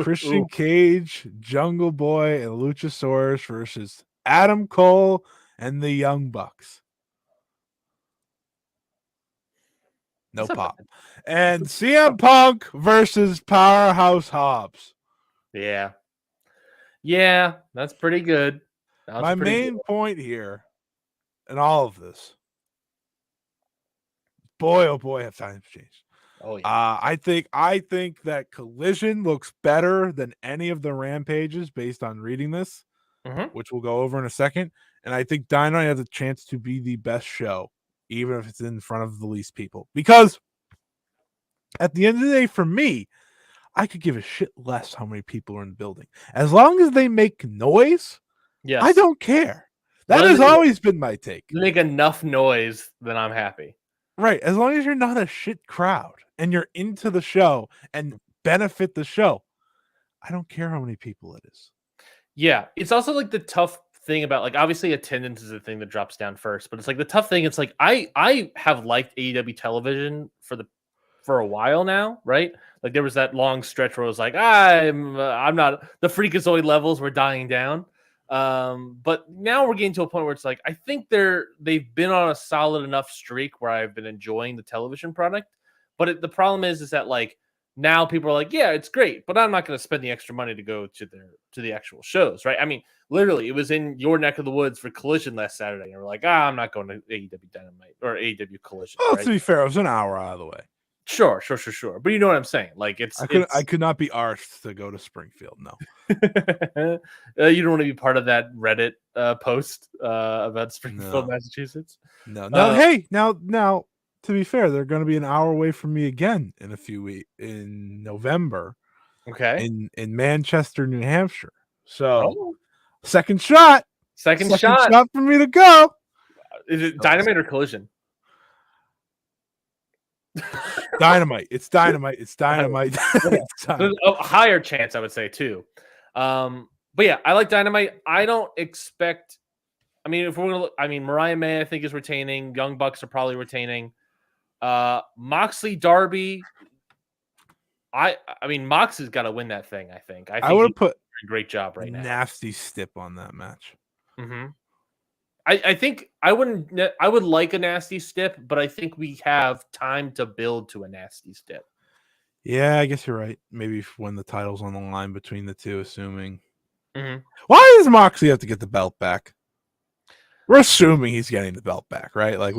Christian Cage, Jungle Boy, and Luchasaurus versus Adam Cole and the Young Bucks. No pop. And CM Punk versus Powerhouse Hobbs. Yeah. Yeah, that's pretty good. My main point here in all of this, boy, oh boy, have times changed. Oh yeah. I think that Collision looks better than any of the Rampages based on reading this, which we'll go over in a second. And I think Dynamite has a chance to be the best show, even if it's in front of the least people. Because at the end of the day, for me, I could give a shit less how many people are in the building. As long as they make noise, Yes. I don't care. That has always been my take. You make enough noise, then I'm happy. Right. As long as you're not a shit crowd and you're into the show and benefit the show, I don't care how many people it is. Yeah. It's also like the tough thing about, like, obviously attendance is the thing that drops down first, but it's like the tough thing. It's like I have liked AEW television for a while now, right? Like there was that long stretch where it was like, I'm not, the freakazoid levels were dying down. But now we're getting to a point where it's like, I think they've been on a solid enough streak where I've been enjoying the television product. But the problem is that like now people are like, yeah, it's great, but I'm not going to spend the extra money to go to the actual shows, right? I mean, literally, it was in your neck of the woods for Collision last Saturday, and we're like, I'm not going to AEW Dynamite or AEW Collision. Well, right? to be fair, it was an hour out of the way. Sure. But you know what I'm saying? Like I could not be arsed to go to Springfield. No. You don't want to be part of that Reddit post about Springfield, Massachusetts. No. Hey, now, to be fair, they're going to be an hour away from me again in a few weeks in November. Okay. In Manchester, New Hampshire. So, second shot for me to go. Is it Dynamite or Collision? Dynamite. It's Dynamite. It's Dynamite. There's a higher chance, I would say, too. But yeah, I like Dynamite. I don't expect. I mean, if we're gonna look, I mean, Mariah May, I think, is retaining. Young Bucks are probably retaining. Moxley, Darby. I mean, Moxley's got to win that thing. I think I would have put a great job right now. Nasty stip on that match. I think I would like a nasty stip, but I think we have time to build to a nasty stip. Yeah, I guess you're right. Maybe when the title's on the line between the two, assuming. Why does Moxley have to get the belt back? We're assuming he's getting the belt back, right? Like,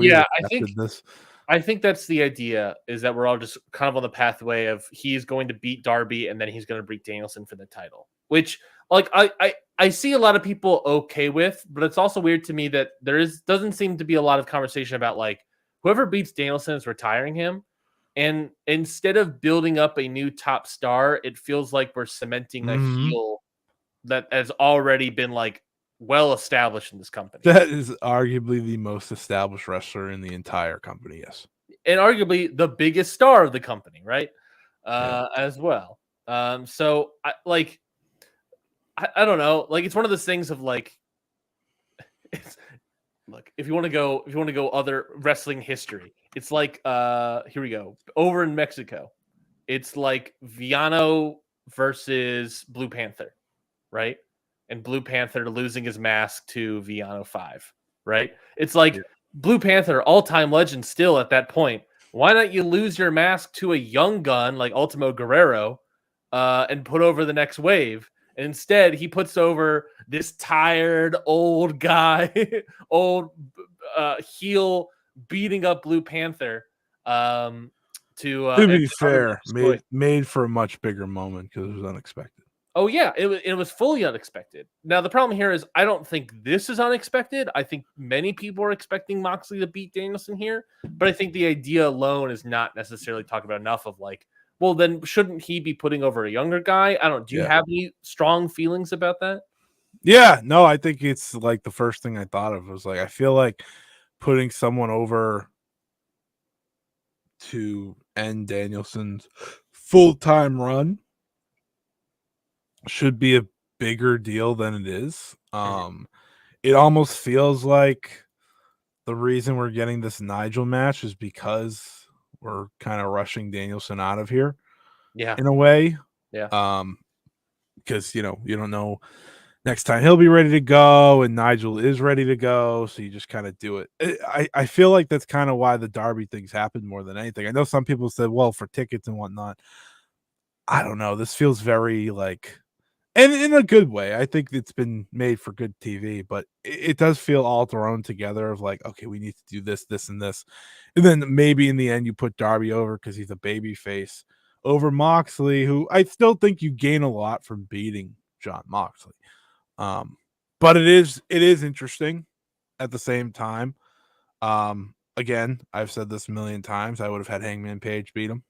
I think that's the idea, is that we're all just kind of on the pathway of he's going to beat Darby and then he's going to beat Danielson for the title, which like I see a lot of people okay with, but it's also weird to me that doesn't seem to be a lot of conversation about like whoever beats Danielson is retiring him. And instead of building up a new top star, it feels like we're cementing a heel that has already been like well established in this company. That is arguably the most established wrestler in the entire company, yes. And arguably the biggest star of the company, right? As well. So I don't know. Like, it's one of those things of like, look, if you want to go other wrestling history, it's like, here we go. Over in Mexico, it's like Villano versus Blue Panther, right? And Blue Panther losing his mask to Villano 5, right? It's like Blue Panther, all-time legend still at that point. Why not you lose your mask to a young gun like Ultimo Guerrero and put over the next wave? And instead, he puts over this tired old guy, old heel beating up Blue Panther. To be fair, made for a much bigger moment because it was unexpected. Oh yeah, it was fully unexpected. Now the problem here is I don't think this is unexpected. I think many people are expecting Moxley to beat Danielson here, but I think the idea alone is not necessarily talked about enough of like, well, then shouldn't he be putting over a younger guy? I don't. Do you have any strong feelings about that? Yeah, no, I think it's like the first thing I thought of was like, I feel like putting someone over to end Danielson's full-time run should be a bigger deal than it is. It almost feels like the reason we're getting this Nigel match is because we're kind of rushing Danielson out of here. Yeah. In a way. Yeah. Because you don't know next time he'll be ready to go, and Nigel is ready to go. So you just kind of do it. I feel like that's kind of why the Darby things happen more than anything. I know some people said, well, for tickets and whatnot. I don't know. This feels very like, and in a good way. I think it's been made for good TV, but it does feel all thrown together of like, okay, we need to do this, this, and this. And then maybe in the end you put Darby over because he's a baby face over Moxley, who I still think you gain a lot from beating John Moxley. But it is interesting at the same time. Again, I've said this a million times. I would have had Hangman Page beat him.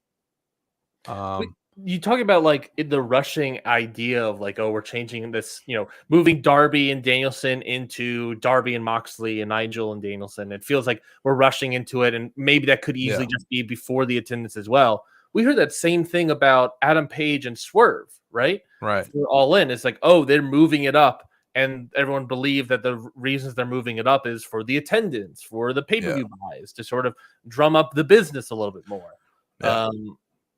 You talk about like the rushing idea of like, oh, we're changing this, moving Darby and Danielson into Darby and Moxley and Nigel and Danielson. It feels like we're rushing into it, and maybe that could easily just be before the attendance as well. We heard that same thing about Adam Page and Swerve, right? Right. We're all in. It's like, oh, they're moving it up, and everyone believed that the reasons they're moving it up is for the attendance, for the pay-per-view buys, to sort of drum up the business a little bit more. Yeah.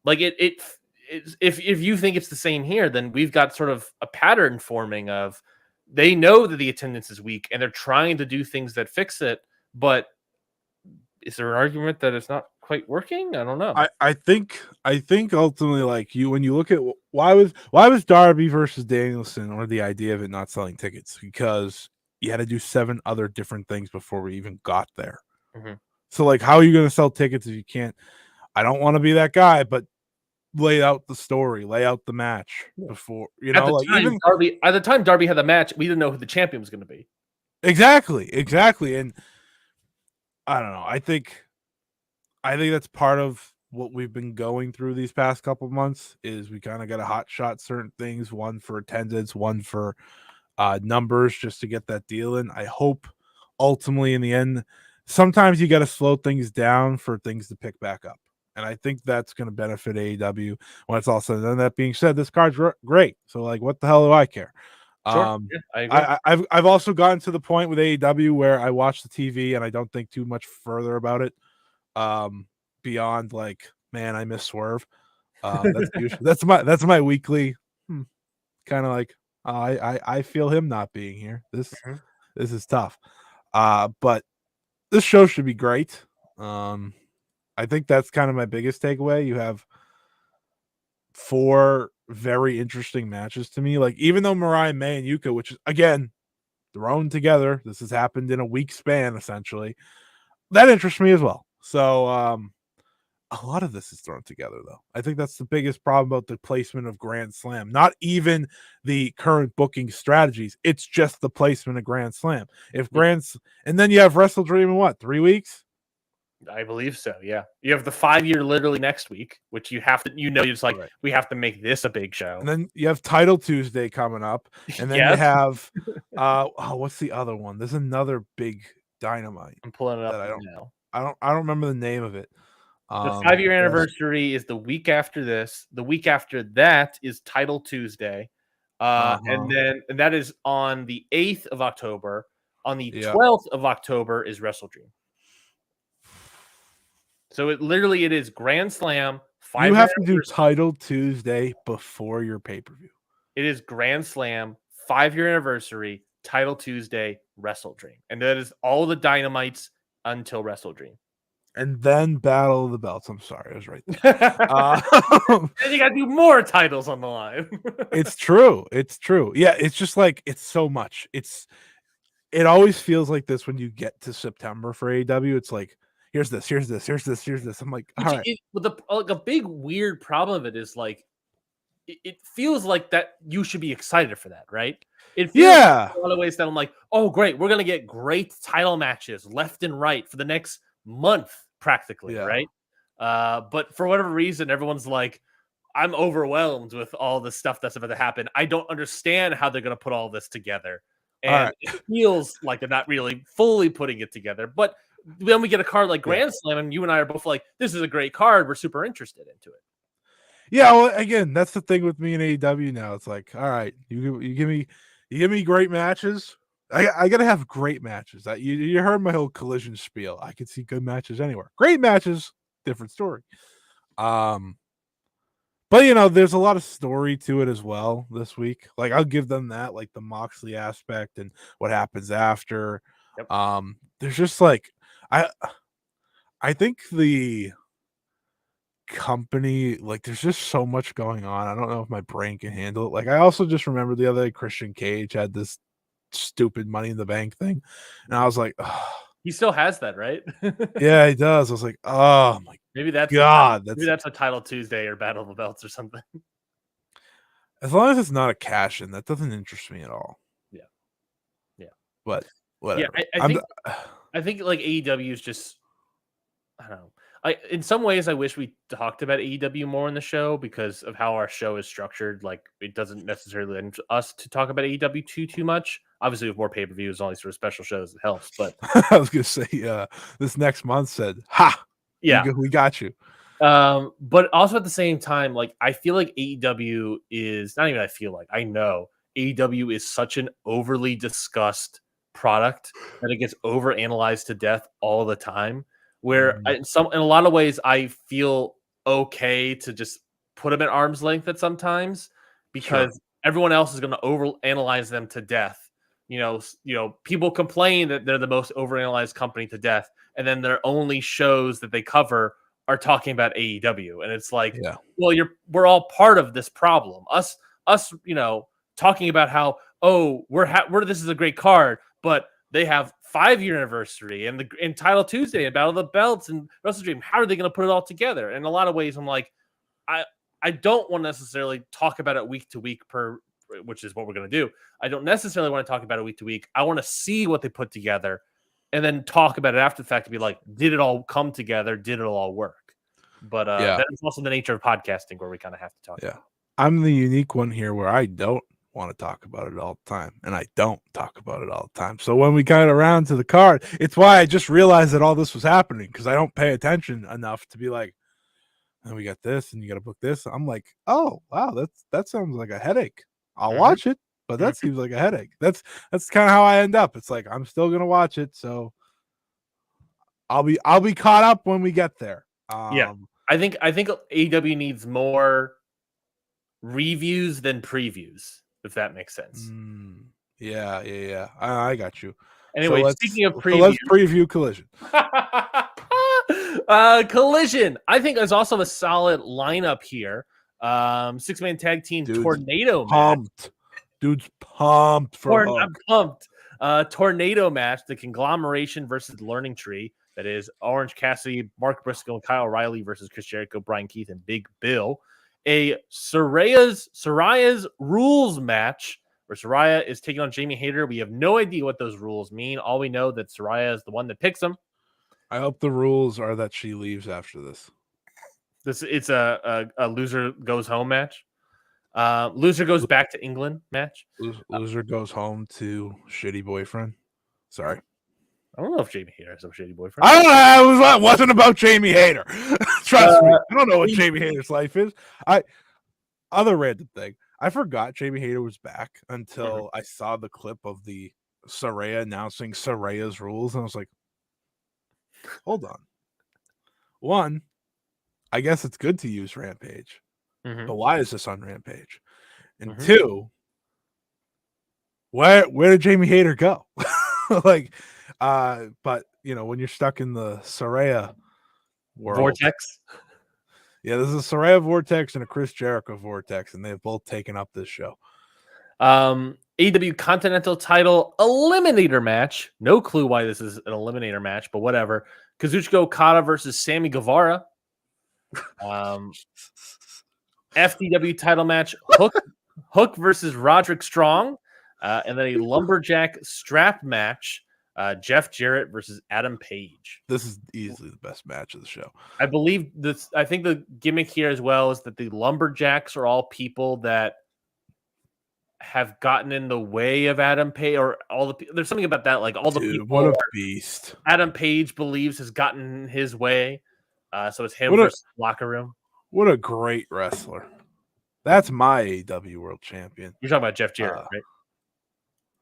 Like if you think it's the same here, then we've got sort of a pattern forming of they know that the attendance is weak and they're trying to do things that fix it, but is there an argument that it's not quite working? I don't know. I think ultimately, like when you look at why was Darby versus Danielson, or the idea of it not selling tickets, because you had to do 7 other different things before we even got there. Mm-hmm. So like, how are you going to sell tickets if you can't? I don't want to be that guy, but lay out the story, lay out the match before, at the time Darby had the match, we didn't know who the champion was going to be. Exactly. And I don't know. I think that's part of what we've been going through these past couple of months is we kind of got to hot shot certain things, one for attendance, one for numbers, just to get that deal in. I hope ultimately in the end, sometimes you got to slow things down for things to pick back up. And I think that's going to benefit AEW when it's all said and done. That being said, this card's great. So like, what the hell do I care? Sure. I agree. I've also gotten to the point with AEW where I watch the TV and I don't think too much further about it. Beyond like, man, I miss Swerve. That's usually, that's my weekly kind of like, I feel him not being here. This is tough. But this show should be great. I think that's kind of my biggest takeaway. You have 4 very interesting matches to me. Like, even though Mariah May and Yuka, which is again thrown together, this has happened in a week span essentially. That interests me as well. So a lot of this is thrown together, though. I think that's the biggest problem about the placement of Grand Slam. Not even the current booking strategies. It's just the placement of Grand Slam. And then you have Wrestle Dream in what, 3 weeks? I believe so. Yeah, you have the 5-year literally next week, which you have to, you're just like, right, we have to make this a big show. And then you have Title Tuesday coming up, and then you have what's the other one? There's another big Dynamite. I'm pulling it up now. I don't remember the name of it. The 5-year anniversary is the week after this. The week after that is Title Tuesday, and that is on the 8th of October. On the 12th of October is Wrestle Dream. So it is Grand Slam. You have to do Title Tuesday before your pay-per-view. It is Grand Slam, 5-year anniversary, Title Tuesday, Wrestle Dream. And that is all the Dynamites until Wrestle Dream. And then Battle of the Belts. I'm sorry, I was right there. And you got to do more titles on the line. It's true. Yeah, it's just like, it's so much. It always feels like this when you get to September for AEW. It's like, here's this. I'm like, all right. A big weird problem of it is like, it feels like that you should be excited for that, right? It feels like a lot of ways that I'm like, oh, great, we're gonna get great title matches left and right for the next month, practically, right? But for whatever reason, everyone's like, I'm overwhelmed with all the stuff that's about to happen. I don't understand how they're gonna put all this together, and it feels like they're not really fully putting it together, but then we get a card like Grand Slam, and you and I are both like, this is a great card. We're super interested into it. Yeah, well, again, that's the thing with me and AEW now. It's like, all right, you give me great matches. I gotta have great matches. You heard my whole Collision spiel. I could see good matches anywhere. Great matches, different story. But there's a lot of story to it as well this week. Like I'll give them that, like the Moxley aspect and what happens after. Yep. There's just like I think the company, like there's just so much going on. I don't know if my brain can handle it. Like I also just remember the other day Christian Cage had this stupid Money in the Bank thing, and I was like, oh. He still has that, right? Yeah, he does. I was like, oh my Maybe that's god, maybe that's a Title Tuesday or Battle of the Belts or something. as long as it's not a cash in, that doesn't interest me at all. Yeah. But whatever. Yeah, I think like AEW is just, I don't know. In some ways, I wish we talked about AEW more in the show because of how our show is structured. Like, it doesn't necessarily lend us to talk about AEW too much. Obviously, with more pay per views, all these sort of special shows, it helps. But I was gonna say, this next month said, "Ha, yeah, we got you." But also at the same time, like I feel like AEW is not even. I know AEW is such an overly discussed product that it gets overanalyzed to death all the time. Where in a lot of ways, I feel okay to just put them at arm's length at sometimes because everyone else is going to overanalyze them to death. People complain that they're the most overanalyzed company to death, and then their only shows that they cover are talking about AEW, and it's like, well, we're all part of this problem. Us, talking about how this is a great card, but they have 5-year anniversary and the Title Tuesday and Battle of the Belts and Wrestle Dream. How are they going to put it all together? In a lot of ways, I'm like, I don't want to necessarily talk about it week to week which is what we're going to do. I don't necessarily want to talk about it week to week. I want to see what they put together and then talk about it after the fact to be like, did it all come together? Did it all work? But that is also the nature of podcasting where we kind of have to talk. Yeah. I'm the unique one here where I don't want to talk about it all the time, and I don't talk about it all the time. So when we got around to the card, it's why I just realized that all this was happening because I don't pay attention enough to be like, oh, we got this and you got to book this. I'm like, oh wow, that sounds like a headache. I'll watch it, but that seems like a headache. That's kind of how I end up. It's like I'm still gonna watch it, so I'll be caught up when we get there. I think AEW needs more reviews than previews, if that makes sense. Yeah. I got you. Anyway, so speaking of preview, let's preview Collision. Collision, I think is also a solid lineup here. 6-man tag team tornado pumped. Match. Dude's pumped for I'm pumped. Tornado match, the conglomeration versus Learning Tree. That is Orange Cassidy, Mark Briscoe, and Kyle O'Reilly versus Chris Jericho, Brian Keith, and Big Bill. A Soraya's rules match where Soraya is taking on Jamie Hayter. We have no idea what those rules mean. All we know that Soraya is the one that picks them. I hope the rules are that she leaves after this. It's a loser goes home match. Loser goes back to England match. Loser goes home to shitty boyfriend. Sorry. I don't know if Jamie Hayter has a shitty boyfriend. I don't know. It wasn't about Jamie Hayter. Trust me. I don't know what Jamie Hayter's life is. Other random thing. I forgot Jamie Hayter was back until I saw the clip of the Saraya announcing Soraya's rules, and I was like, hold on. One, I guess it's good to use Rampage. But why is this on Rampage? And two, where did Jamie Hayter go? But when you're stuck in the Saraya world, vortex. Yeah, this is a Saraya vortex and a Chris Jericho vortex, and they've both taken up this show. AEW Continental Title Eliminator match. No clue why this is an eliminator match, but whatever. Kazuchika Okada versus Sammy Guevara. FTW title match. Hook versus Roderick Strong. And then a lumberjack strap match. Jeff Jarrett versus Adam Page. This is easily the best match of the show. I believe this. I think the gimmick here as well is that the lumberjacks are all people that have gotten in the way of Adam Page, or there's something about that. Like all the people. What a beast! Adam Page believes has gotten his way. So it's him versus locker room. What a great wrestler! That's my AEW World Champion. You're talking about Jeff Jarrett, right?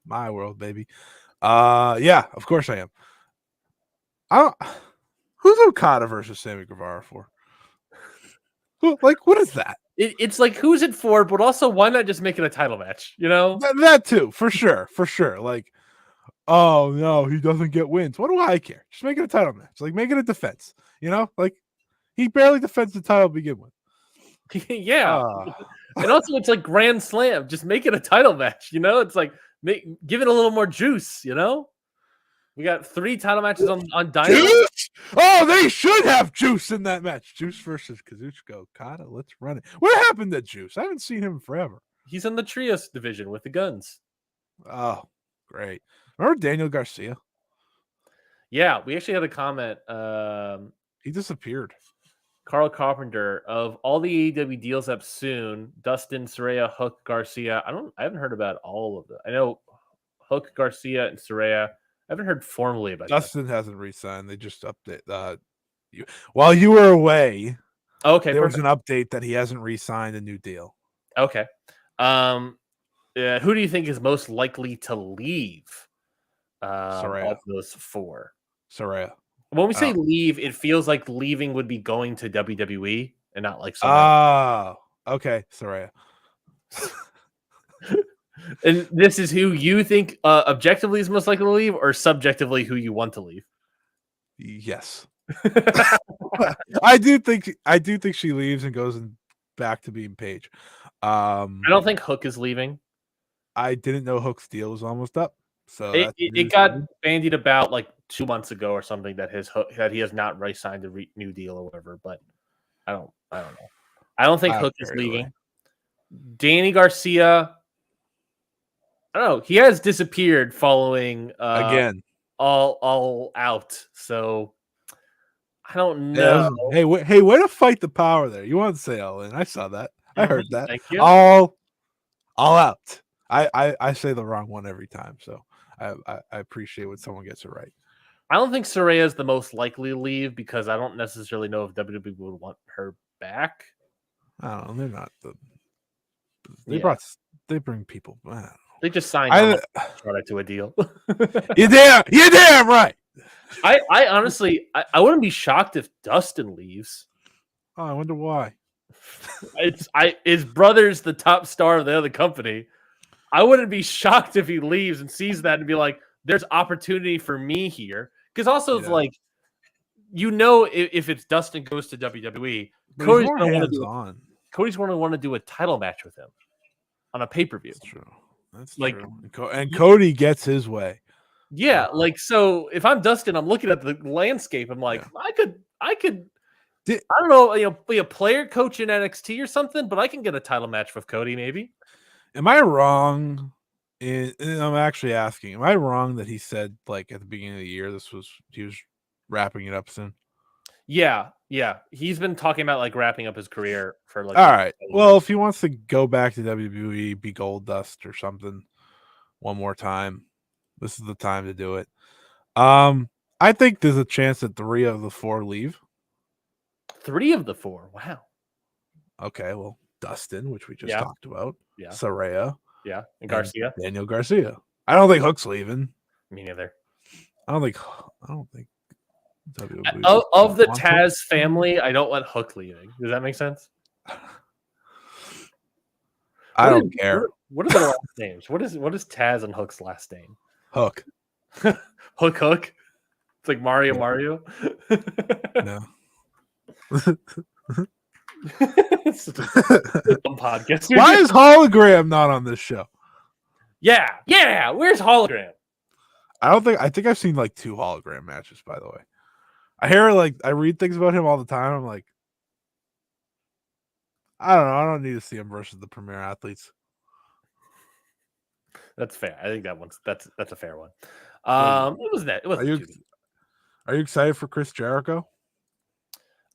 My world, baby. Yeah, of course I am. Who's Okada versus Sammy Guevara for? What is that? It's like, who's it for? But also, why not just make it a title match? You know, That too, for sure. Like, oh no, he doesn't get wins. What do I care? Just make it a title match. Like, make it a defense. Like he barely defends the title to begin with. yeah. And also, it's like Grand Slam. Just make it a title match. It's like give it a little more juice. We got 3 title matches on Dynamite. Juice? Oh, they should have Juice in that match. Juice versus Kazuchika Okada. Let's run it. What happened to Juice? I haven't seen him forever. He's in the trios division with the Guns. Oh, great. Remember Daniel Garcia? Yeah, we actually had a comment. He disappeared. Carl Carpenter, of all the AEW deals up soon, Dustin, Saraya, Hook, Garcia. I haven't heard about all of them. I know Hook, Garcia, and Saraya. I haven't heard formally about Dustin. Hasn't re-signed. They just update while you were away. Okay, there was an update that he hasn't re-signed a new deal. Okay. Who do you think is most likely to leave? Saraya. Of those 4. Saraya. When we say leave, it feels like leaving would be going to WWE and not like someone. Okay, Saraya. And this is who you think objectively is most likely to leave, or subjectively who you want to leave? Yes. I do think she leaves and goes back to being Paige. I don't think Hook is leaving. I didn't know Hook's deal was almost up. So it got bandied about like 2 months ago or something that he has not re-signed a new deal or whatever. But I don't know. I don't think Hook is leaving. Danny Garcia, I don't know. He has disappeared following again all out. So I don't know. Hey, way to fight the power there. You want to say all in? I saw that. I heard that. Thank you. All out. I say the wrong one every time, so I appreciate when someone gets it right. I don't think Saraya is the most likely to leave because I don't necessarily know if WWE would want her back. I don't know. They're not they bring people. They just signed to a deal. You're damn right. I honestly I wouldn't be shocked if Dustin leaves. Oh, I wonder why. His brother's the top star of the other company. I wouldn't be shocked if he leaves and sees that and be like, there's opportunity for me here. Because also it's like, if it's Dustin goes to WWE, Cody's going to want to do a title match with him on a pay-per-view. That's true. And Cody gets his way. Yeah, so if I'm Dustin, I'm looking at the landscape. I'm like, I could I don't know, be a player coach in NXT or something, but I can get a title match with Cody maybe. Am I wrong? I'm actually asking, am I wrong that he said like at the beginning of the year he was wrapping it up soon? Yeah. He's been talking about like wrapping up his career for like. All right. Well, if he wants to go back to WWE, be Gold Dust or something one more time, this is the time to do it. I think there's a chance that 3 of the 4 leave. 3 of the 4. Wow. Okay. Well, Dustin, which we just talked about. Yeah. Saraya. Yeah. And Garcia. Daniel Garcia. I don't think Hook's leaving. Me neither. I don't think of the Taz family, I don't want Hook leaving. Does that make sense? I don't care. What are their last names? What is Taz and Hook's last name? Hook. Hook. It's like Mario. No. It's such a dumb podcast. Why is Hologram not on this show? Yeah. Where's Hologram? I think I've seen like 2 Hologram matches, by the way. I read things about him all the time. I'm like, I don't know. I don't need to see him versus the premier athletes. That's fair. I think that's a fair one. It was that. It was. Are you excited for Chris Jericho?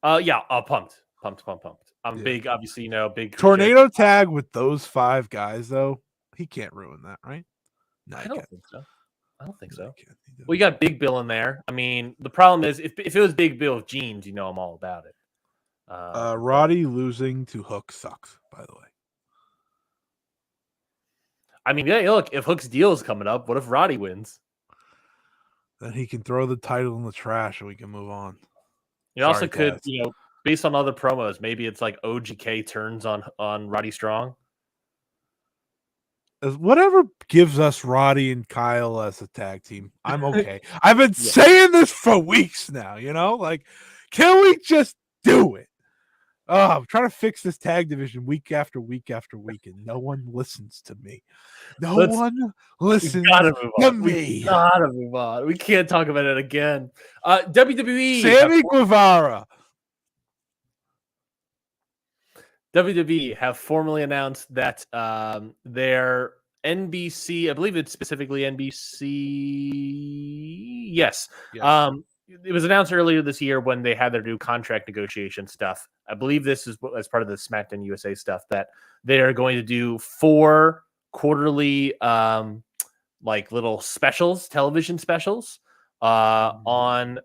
Yeah. Pumped. I'm big. Obviously, big tornado tag with those 5 guys though. He can't ruin that, right? No, I don't think so. Well, you got Big Bill in there. I mean, the problem is if it was Big Bill with jeans, I'm all about it. Roddy losing to Hook sucks, by the way. I mean, look, if Hook's deal is coming up, what if Roddy wins? Then he can throw the title in the trash and we can move on. You also could, based on other promos, maybe it's like OGK turns on Roddy Strong. Whatever gives us Roddy and Kyle as a tag team, I'm okay. I've been saying this for weeks now, like, can we just do it? Oh, I'm trying to fix this tag division week after week after week, and no one listens to me. No one listens to me. We gotta move on. We can't talk about it again. WWE. Sammy Guevara. WWE have formally announced that their NBC, I believe it's specifically NBC. Yes. It was announced earlier this year when they had their new contract negotiation stuff. I believe this is as part of the SmackDown USA stuff that they are going to do 4 quarterly like little specials, television specials on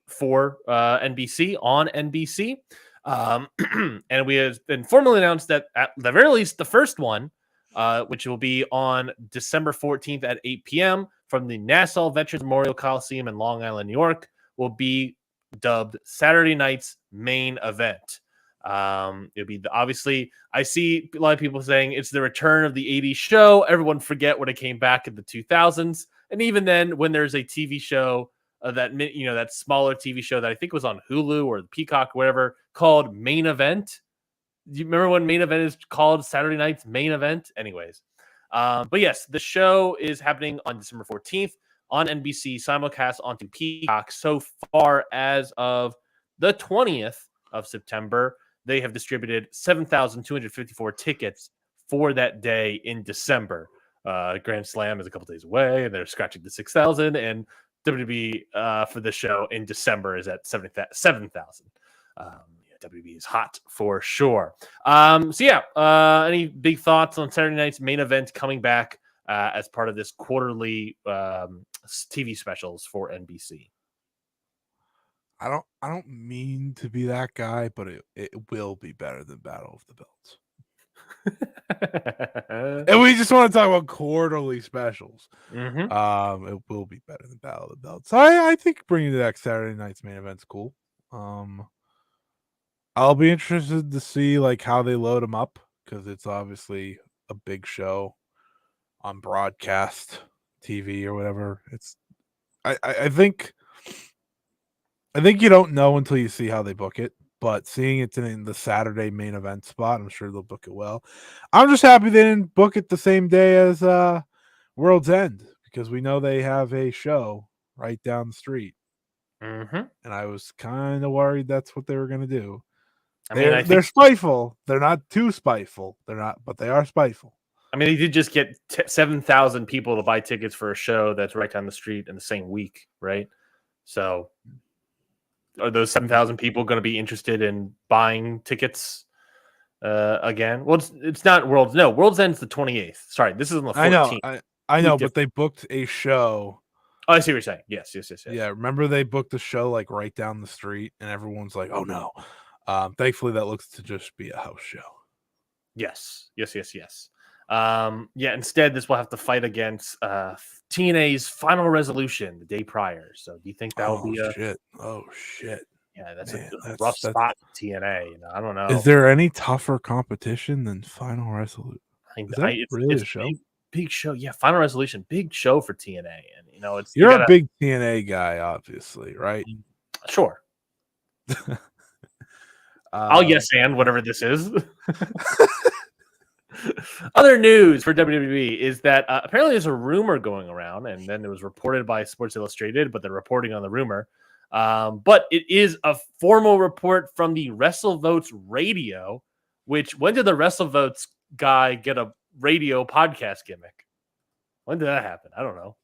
NBC. And we have been formally announced that at the very least, the first one, which will be on December 14th at 8 p.m. from the Nassau Veterans Memorial Coliseum in Long Island, New York, will be dubbed Saturday night's main event. It'll be obviously, I see a lot of people saying it's the return of the 80s show. Everyone forget when it came back in the 2000s. And even then, when there's a TV show that smaller TV show that I think was on Hulu or the Peacock, or whatever, called Main Event. Do you remember when Main Event is called Saturday night's main event? Anyways. But yes, the show is happening on December 14th on NBC, simulcast onto Peacock. So far as of the 20th of September, they have distributed 7,254 tickets for that day in December. Grand Slam is a couple days away, and they're scratching the 6,000, and WWE for the show in December is at 7,000. WWE is hot for sure. Any big thoughts on Saturday night's main event coming back as part of this quarterly TV specials for NBC? I don't mean to be that guy, but it will be better than Battle of the Belts. And we just want to talk about quarterly specials. Mm-hmm. It will be better than Battle of the Belts. So I think bringing the next Saturday night's main event's cool. I'll be interested to see like how they load them up, because it's obviously a big show on broadcast TV or whatever. I think you don't know until you see how they book it. But seeing it in the Saturday main event spot, I'm sure they'll book it well. I'm just happy they didn't book it the same day as World's End, because we know they have a show right down the street. Mm-hmm. And I was kind of worried that's what they were going to do. They're spiteful. They're not too spiteful. They're not, but they are spiteful. I mean, they did just get 7,000 people to buy tickets for a show that's right down the street in the same week, right? So are those 7,000 people going to be interested in buying tickets again? Well, it's not World's. No, World's End's the 28th. Sorry, this is on the 14th. I know, but they booked a show. Oh, I see what you're saying. Yes. Yeah, remember they booked a show like right down the street, and everyone's like, "Oh no!" Thankfully, that looks to just be a house show. Yes. Instead, this will have to fight against TNA's Final Resolution the day prior. So, do you think that will be shit? Oh shit! Yeah, that's a rough spot for TNA. I don't know. Is there any tougher competition than Final Resolution? It's really a show? Big show. Yeah, Final Resolution, big show for TNA, and you're a big TNA guy, obviously, right? Sure. I'll yes and whatever this is. Other news for WWE is that apparently there's a rumor going around, and then it was reported by Sports Illustrated, but they're reporting on the rumor. But it is a formal report from the WrestleVotes Radio, which when did the WrestleVotes guy get a radio podcast gimmick? When did that happen? I don't know.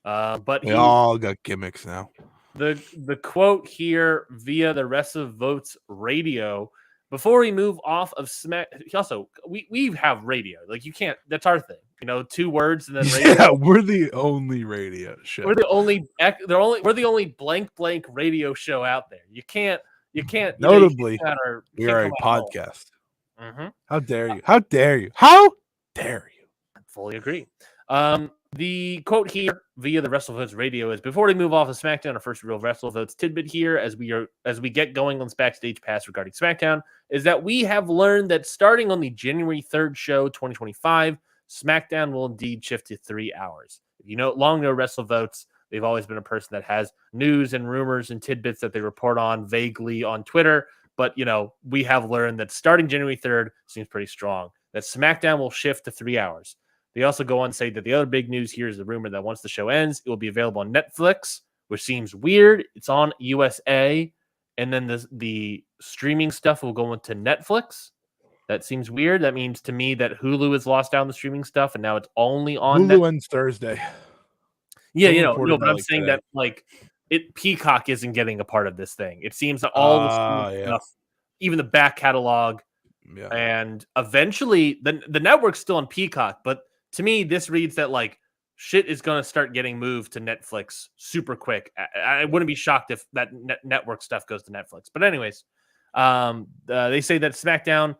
But we all got gimmicks now. The quote here via the WrestleVotes Radio, before we move off of Smack, also we have radio. Like you can't. That's our thing. 2 words and then radio. Yeah, we're the only radio show. We're the only blank radio show out there. You can't. Notably, we are a podcast. Mm-hmm. How dare you? How dare you? How dare you? I fully agree. The quote here via the WrestleVotes radio is, before we move off of SmackDown, our first real WrestleVotes tidbit here as we get going on this Backstage Pass regarding SmackDown, is that we have learned that starting on the January 3rd show, 2025, SmackDown will indeed shift to 3 hours. If you know WrestleVotes, they've always been a person that has news and rumors and tidbits that they report on vaguely on Twitter. But, we have learned that starting January 3rd seems pretty strong, that SmackDown will shift to 3 hours. They also go on to say that the other big news here is the rumor that once the show ends, it will be available on Netflix, which seems weird. It's on USA, and then the streaming stuff will go into Netflix. That seems weird. That means to me that Hulu has lost down the streaming stuff, and now it's only on Hulu ends Thursday. Yeah, but I'm saying today. That Peacock isn't getting a part of this thing. It seems that all the stuff, even the back catalog, and eventually the network's still on Peacock, but to me, this reads that shit is going to start getting moved to Netflix super quick. I wouldn't be shocked if that network stuff goes to Netflix. But anyways, they say that SmackDown,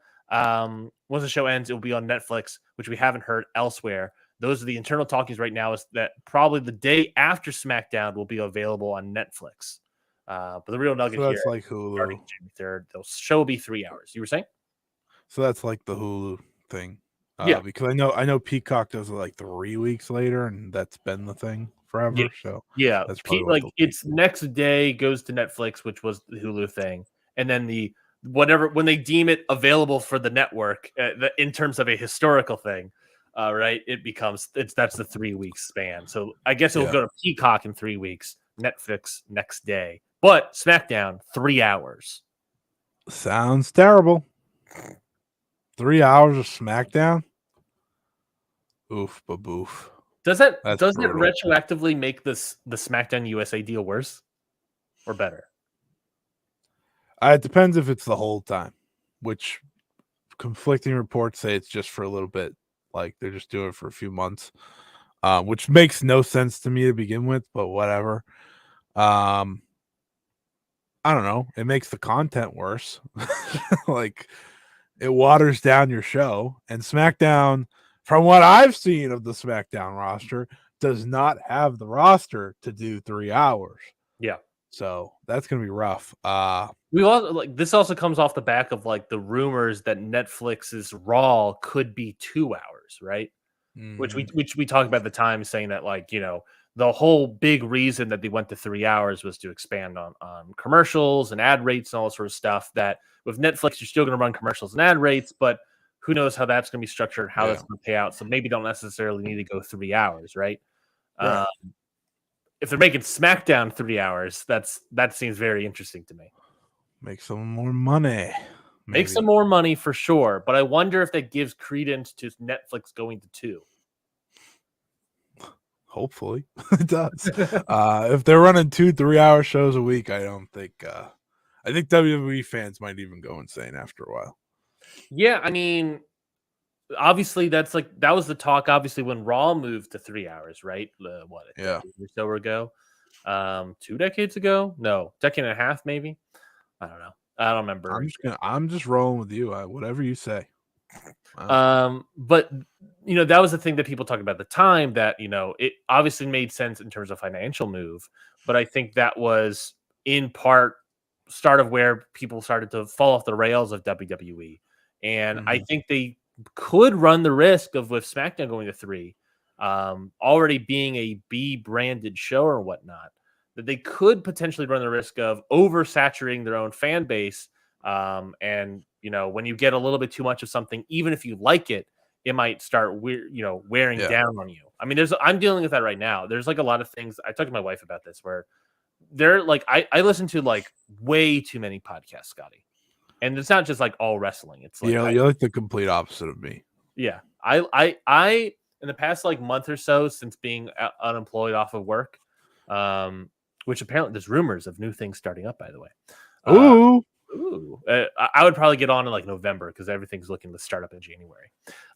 once the show ends, it will be on Netflix, which we haven't heard elsewhere. Those are the internal talkings right now, is that probably the day after SmackDown will be available on Netflix. But the real nugget that's here, like Hulu. Starting January 3rd, the show will be 3 hours. You were saying? So that's like the Hulu thing. Yeah, because I know Peacock does it 3 weeks later, and that's been the thing forever. Yeah. So that's it's next day goes to Netflix, which was the Hulu thing, and then when they deem it available for the network in terms of a historical thing, right? That's the 3 week span. So I guess it will go to Peacock in 3 weeks, Netflix next day, but SmackDown 3 hours. Sounds terrible. 3 hours of SmackDown. Oof, baboof. Does it retroactively make the SmackDown USA deal worse or better? It depends if it's the whole time, which conflicting reports say it's just for a little bit. They're just doing it for a few months, which makes no sense to me to begin with, but whatever. I don't know. It makes the content worse. It waters down your show, and SmackDown, from what I've seen of the SmackDown roster, does not have the roster to do 3 hours. Yeah. So that's going to be rough. We also this also comes off the back of the rumors that Netflix's Raw could be 2 hours, right? Mm-hmm. Which we talked about at the time, saying that the whole big reason that they went to 3 hours was to expand on commercials and ad rates and all that sort of stuff. That with Netflix, you're still going to run commercials and ad rates, but who knows how that's going to be structured, how that's going to pay out. So maybe don't necessarily need to go 3 hours, right? If they're making SmackDown 3 hours, that seems very interesting to me. Make some more money. Make some more money for sure, but I wonder if that gives credence to Netflix going to 2. Hopefully it does. If they're running 2 3-hour shows a week, I don't think I think WWE fans might even go insane after a while. Yeah, I mean, obviously that was the talk obviously when Raw moved to 3 hours, right? A decade or so ago. 2 decades ago? No, decade and a half maybe. I don't know. I don't remember. I'm just rolling with you. Whatever you say. But that was the thing that people talked about at the time, that it obviously made sense in terms of financial move, but I think that was in part start of where people started to fall off the rails of WWE, and I think they could run the risk of, with SmackDown going to 3, already being a B branded show or whatnot, that they could potentially run the risk of oversaturating their own fan base. And when you get a little bit too much of something, even if you like it, it might start wearing down on you. I mean, I'm dealing with that right now. There's a lot of things. I talked to my wife about this, where they're I listen to way too many podcasts, Scotty, and it's not just all wrestling. It's you're like the complete opposite of me. Yeah, I in the past month or so, since being unemployed off of work, which apparently there's rumors of new things starting up, by the way. I would probably get on in November, because everything's looking to start up in January.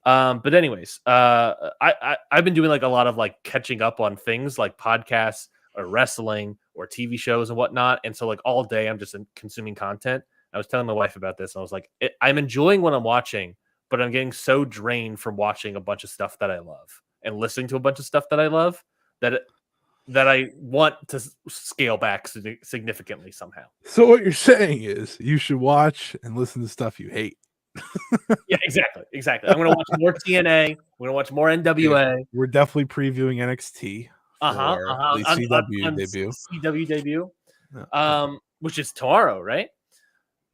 But anyways, I've been doing a lot of catching up on things like podcasts or wrestling or TV shows and whatnot. And so all day I'm just consuming content. I was telling my wife about this, and I was like, I'm enjoying what I'm watching, but I'm getting so drained from watching a bunch of stuff that I love. and listening to a bunch of stuff that I love that I want to scale back significantly somehow. So what you're saying is you should watch and listen to stuff you hate. Yeah, exactly. I'm gonna watch more TNA. I'm gonna watch more NWA. We're definitely previewing NXT for the CW debut. CW debut, which is tomorrow, right?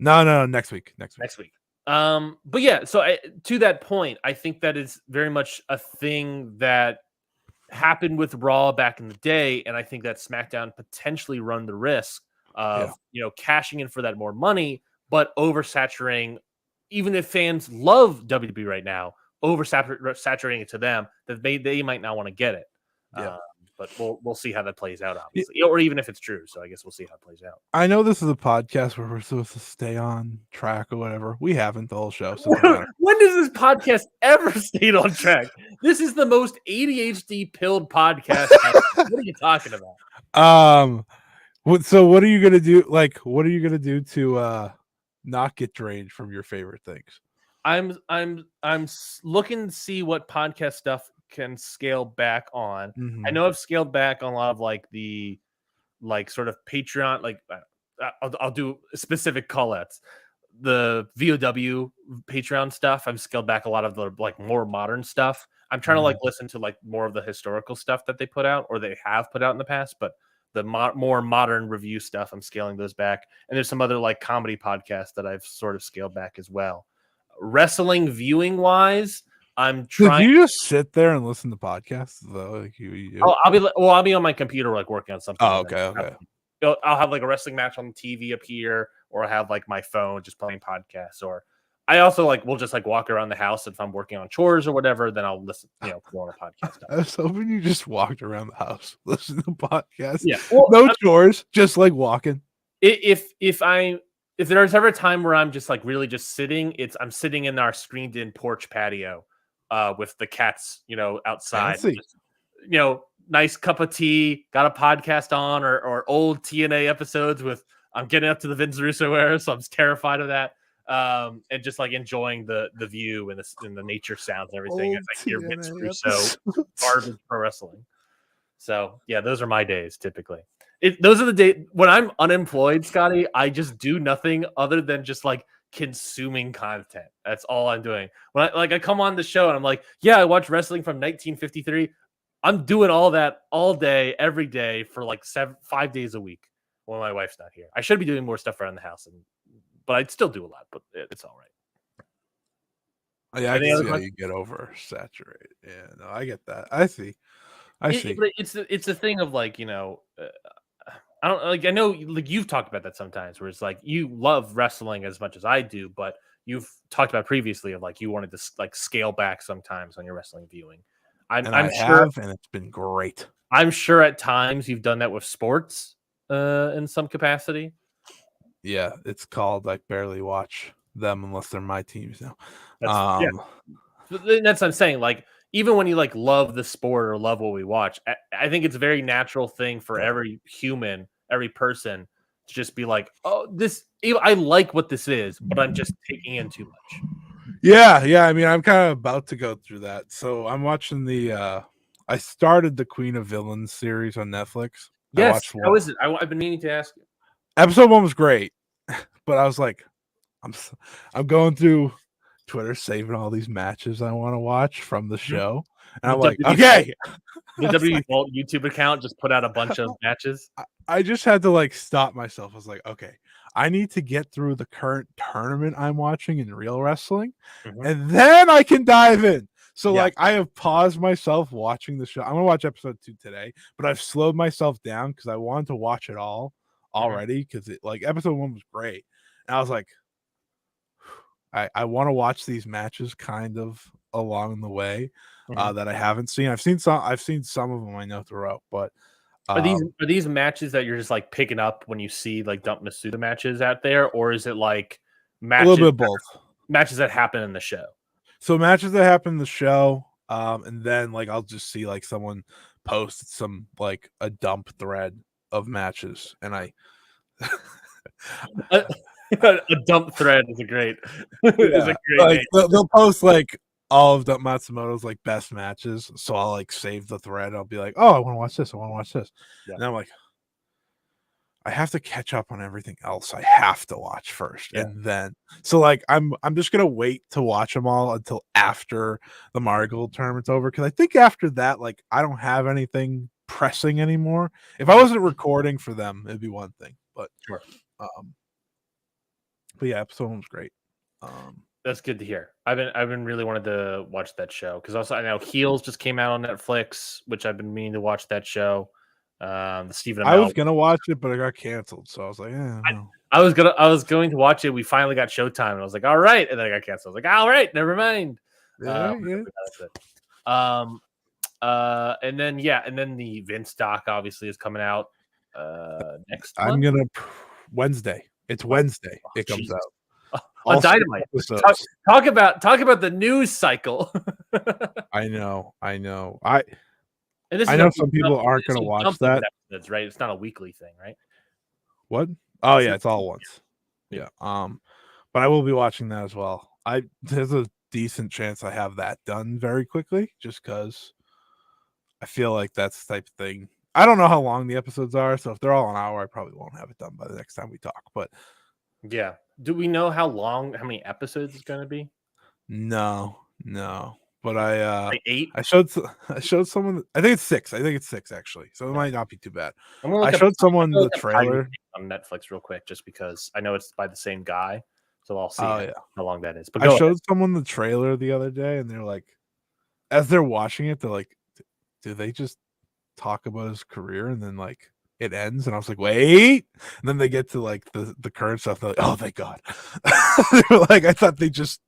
No, next week. Next week. But yeah, so to that point, I think that is very much a thing that happened with Raw back in the day, and I think that SmackDown potentially run the risk of cashing in for that more money, but oversaturating. Even if fans love WWE right now, oversaturating it to them, that they might not want to get it. Yeah. But we'll see how that plays out, obviously, or even if it's true. So I guess we'll see how it plays out. I know this is a podcast where we're supposed to stay on track or whatever. We haven't the whole show. So when does this podcast ever stay on track? This is the most ADHD pilled podcast. What are you talking about? So what are you gonna do? Like, what are you gonna do to not get drained from your favorite things? I'm looking to see what podcast stuff can scale back on. Mm-hmm. I know I've scaled back on a lot of like the sort of Patreon, like I'll do specific call outs. The VOW Patreon stuff, I've scaled back a lot of the like more modern stuff. I'm trying to like listen to like more of the historical stuff that they put out or they have put out in the past, but the more modern review stuff, I'm scaling those back. And there's some other like comedy podcasts that I've sort of scaled back as well. Wrestling viewing wise, I'm trying. Did you just sit there and listen to podcasts though? Like I'll be on my computer like working on something. Oh, okay. I'll have like a wrestling match on the TV up here, or I have like my phone just playing podcasts, or I also like will just like walk around the house if I'm working on chores or whatever. Then I'll listen, go on a podcast. I was hoping you just walked around the house, listen to podcasts. Yeah, no chores, just like walking. If there's ever a time where I'm just like really just sitting, I'm sitting in our screened-in porch patio, with the cats, outside. Just, nice cup of tea, got a podcast on, or old TNA episodes with. I'm getting up to the Vince Russo era, so I'm terrified of that. And just like enjoying the view and the nature sounds and everything as I hear Vince Russo garbage pro wrestling. So yeah, those are my days typically. Those are the days when I'm unemployed, Scotty. I just do nothing other than just like consuming content. That's all I'm doing. When I come on the show and I'm like, yeah, I watch wrestling from 1953. I'm doing all that all day, every day for like 5 days a week when my wife's not here. I should be doing more stuff around the house, but I'd still do a lot, but it's all right. Yeah, I can see how you get oversaturated. Yeah, no, I get that. I see. It's a thing of like, I don't like. I know, like you've talked about that sometimes, where it's like you love wrestling as much as I do, but you've talked about previously of like you wanted to like scale back sometimes on your wrestling viewing. I'm sure, and it's been great. I'm sure at times you've done that with sports, in some capacity. Yeah, it's called I barely watch them unless they're my teams now. That's what I'm saying. Like even when you like love the sport or love what we watch, I think it's a very natural thing for every human, every person to just be like, oh, I like what this is, but I'm just taking in too much. Yeah. I mean, I'm kind of about to go through that. So I'm watching I started the Queen of Villains series on Netflix. Yes. How is it? I've been meaning to ask you. Episode 1 was great, but I was like, I'm going through Twitter, saving all these matches I want to watch from the show. And I'm like, okay. The WWE Vault YouTube account just put out a bunch of matches. I just had to like stop myself. I was like, okay, I need to get through the current tournament I'm watching in real wrestling, and then I can dive in. So like I have paused myself watching the show. I'm gonna watch episode 2 today, but I've slowed myself down because I wanted to watch it all already because it like episode 1 was great. And I was like, I want to watch these matches kind of along the way that I haven't seen. I've seen some of them I know throughout, but are these matches that you're just like picking up when you see like Dump Masuda matches out there, or is it like matches, a little bit of both, matches that happen in the show? So matches that happen in the show, and then like I'll just see like someone post some like a dump thread of matches, and I a dump thread is a great like they'll post like all of Matsumoto's like best matches. So I'll like save the thread. I'll be like, oh, I want to watch this. I want to watch this. Yeah. And I'm like, I have to catch up on everything else I have to watch first. Yeah. And then so like I'm just gonna wait to watch them all until after the Marigold tournament's over. Cause I think after that, like I don't have anything pressing anymore. If I wasn't recording for them, it'd be one thing. But Sure. But yeah, episode 1 was great. That's good to hear. I've been really wanted to watch that show because also I know Heels just came out on Netflix, which I've been meaning to watch that show. The Stephen I Amell. was gonna watch it, but it got canceled, so I was like, no. I was going to watch it. We finally got Showtime, and I was like, all right, and then I got canceled. I was like, all right, never mind. And then the Vince doc obviously is coming out next month. I'm gonna Wednesday. It's Wednesday. It comes out. On Dynamite. Talk about the news cycle. I know. I know some people aren't going to watch that. Episodes, right? It's not a weekly thing, right? What? Oh yeah, it's all once. Yeah. But I will be watching that as well. There's a decent chance I have that done very quickly, just because I feel like that's the type of thing. I don't know how long the episodes are, so if they're all an hour, I probably won't have it done by the next time we talk. But yeah. Do we know how many episodes it's going to be? No. But like 8? I showed someone. I think it's 6. Actually, so it might not be too bad. I showed someone the trailer on Netflix real quick, just because I know it's by the same guy, so I'll see how long that is. But I showed someone the trailer the other day, and they're like, as they're watching it, they're like, "Do they just talk about his career and then like it ends?" And I was like, "Wait!" And then they get to like the current stuff. They're like, "Oh, thank God!" They're like, "I thought they just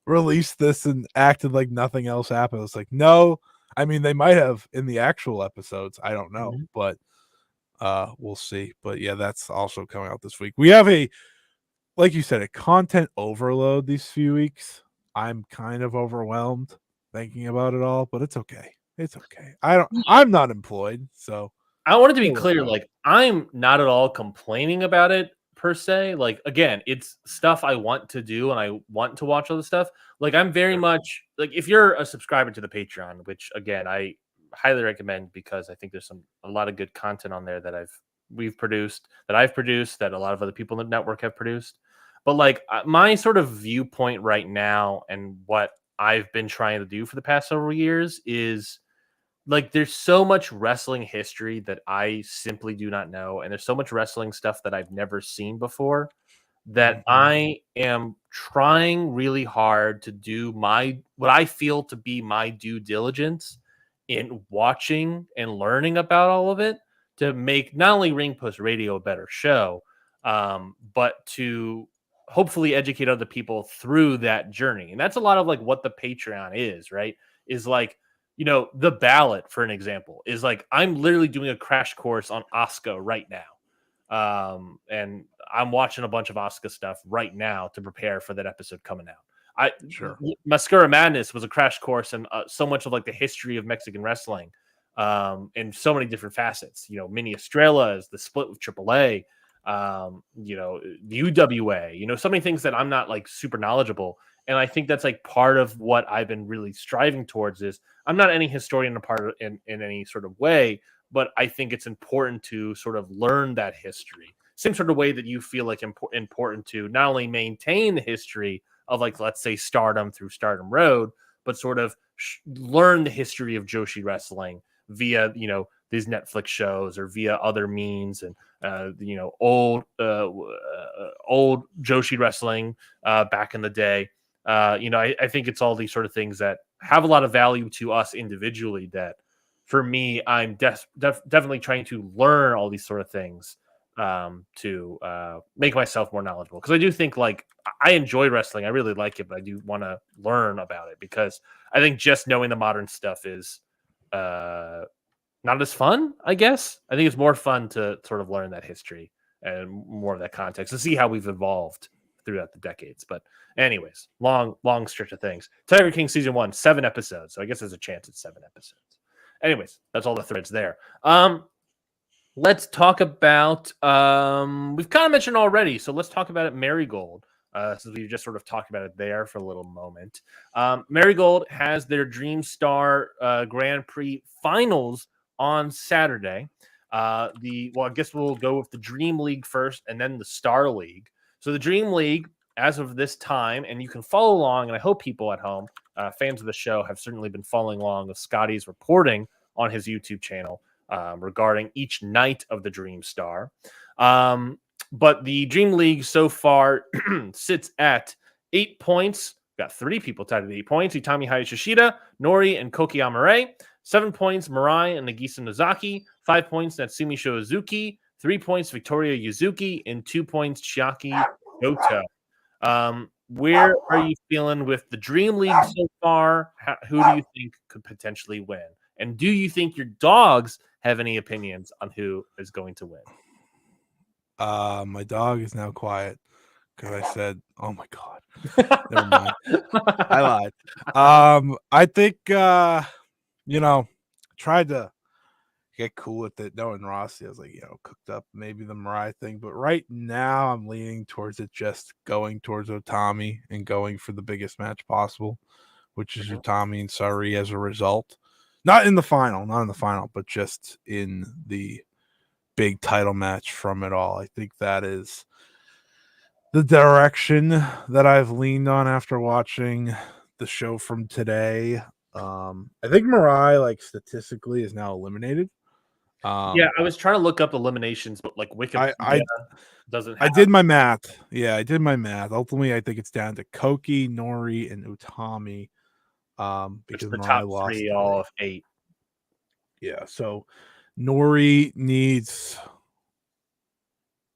released this and acted like nothing else happened." It's like, no, I mean they might have in the actual episodes. I don't know, but we'll see. But yeah, that's also coming out this week. We have like you said, a content overload these few weeks. I'm kind of overwhelmed thinking about it all, but it's okay. It's okay. I'm not employed, so I wanted to be clear. Like, I'm not at all complaining about it per se. Like, again, it's stuff I want to do and I want to watch all the stuff. Like, I'm very much like, if you're a subscriber to the Patreon, which again I highly recommend because I think there's a lot of good content on there that I've produced, that a lot of other people in the network have produced. But like my sort of viewpoint right now and what I've been trying to do for the past several years is like there's so much wrestling history that I simply do not know, and there's so much wrestling stuff that I've never seen before that I am trying really hard to do what I feel to be my due diligence in watching and learning about all of it to make not only Ring Post Radio a better show, but to hopefully educate other people through that journey. And that's a lot of like what the Patreon is, right? Is like, you know, the ballot, for an example, is like I'm literally doing a crash course on Asuka right now. And I'm watching a bunch of Asuka stuff right now to prepare for that episode coming out. Mascara Madness was a crash course in so much of like the history of Mexican wrestling, in so many different facets. You know, Mini Estrella is the split with AAA. You know, the UWA. You know, so many things that I'm not like super knowledgeable. And I think that's like part of what I've been really striving towards. Is I'm not any historian in any sort of way, but I think it's important to sort of learn that history. Same sort of way that you feel like important to not only maintain the history of like, let's say Stardom through Stardom Road, but sort of learn the history of Joshi wrestling via, you know, these Netflix shows or via other means and, you know, old Joshi wrestling back in the day. You know, I think it's all these sort of things that have a lot of value to us individually that for me, I'm definitely trying to learn all these sort of things to make myself more knowledgeable. Because I do think like I enjoy wrestling. I really like it, but I do want to learn about it because I think just knowing the modern stuff is not as fun, I guess. I think it's more fun to sort of learn that history and more of that context to see how we've evolved throughout the decades. But anyways, long stretch of things. Tiger King season 1, 7 episodes. So I guess there's a chance it's 7 episodes. Anyways, that's all the threads there. Let's talk about we've kind of mentioned already, so let's talk about it. Marigold. since we just sort of talked about it there for a little moment. Marigold has their Dream Star Grand Prix finals on Saturday. I guess we'll go with the Dream League first and then the Star League. So the Dream League, as of this time, and you can follow along, and I hope people at home, fans of the show, have certainly been following along with Scotty's reporting on his YouTube channel regarding each night of the Dream Star. But the Dream League so far sits at 8 points. Got 3 people tied at 8 points: Utami Hayashishida, Nori, and Koki Amare. 7 points, Mirai and Nagisa Nozaki. 5 points, Natsumi Shozuki. 3 points, Victoria Yuzuki. And 2 points, Chiaki Goto. Where are you feeling with the Dream League so far? Who do you think could potentially win? And do you think your dogs have any opinions on who is going to win? My dog is now quiet because I said, "Oh my god." Never mind. I lied. I think tried to get cool with it, knowing Rossi. I was like, cooked up maybe the Mariah thing, but right now I'm leaning towards it, just going towards Utami and going for the biggest match possible, which is Utami and Sari as a result. Not in the final, but just in the big title match from it all. I think that is the direction that I've leaned on after watching the show from today. I think Mirai, statistically, is now eliminated. I was trying to look up eliminations, but Wikipedia doesn't. I did my math. Yeah, I did my math. Ultimately, I think it's down to Koki, Nori, and Utami. Because the Mirai top lost 3 all of 8. Yeah, so Nori needs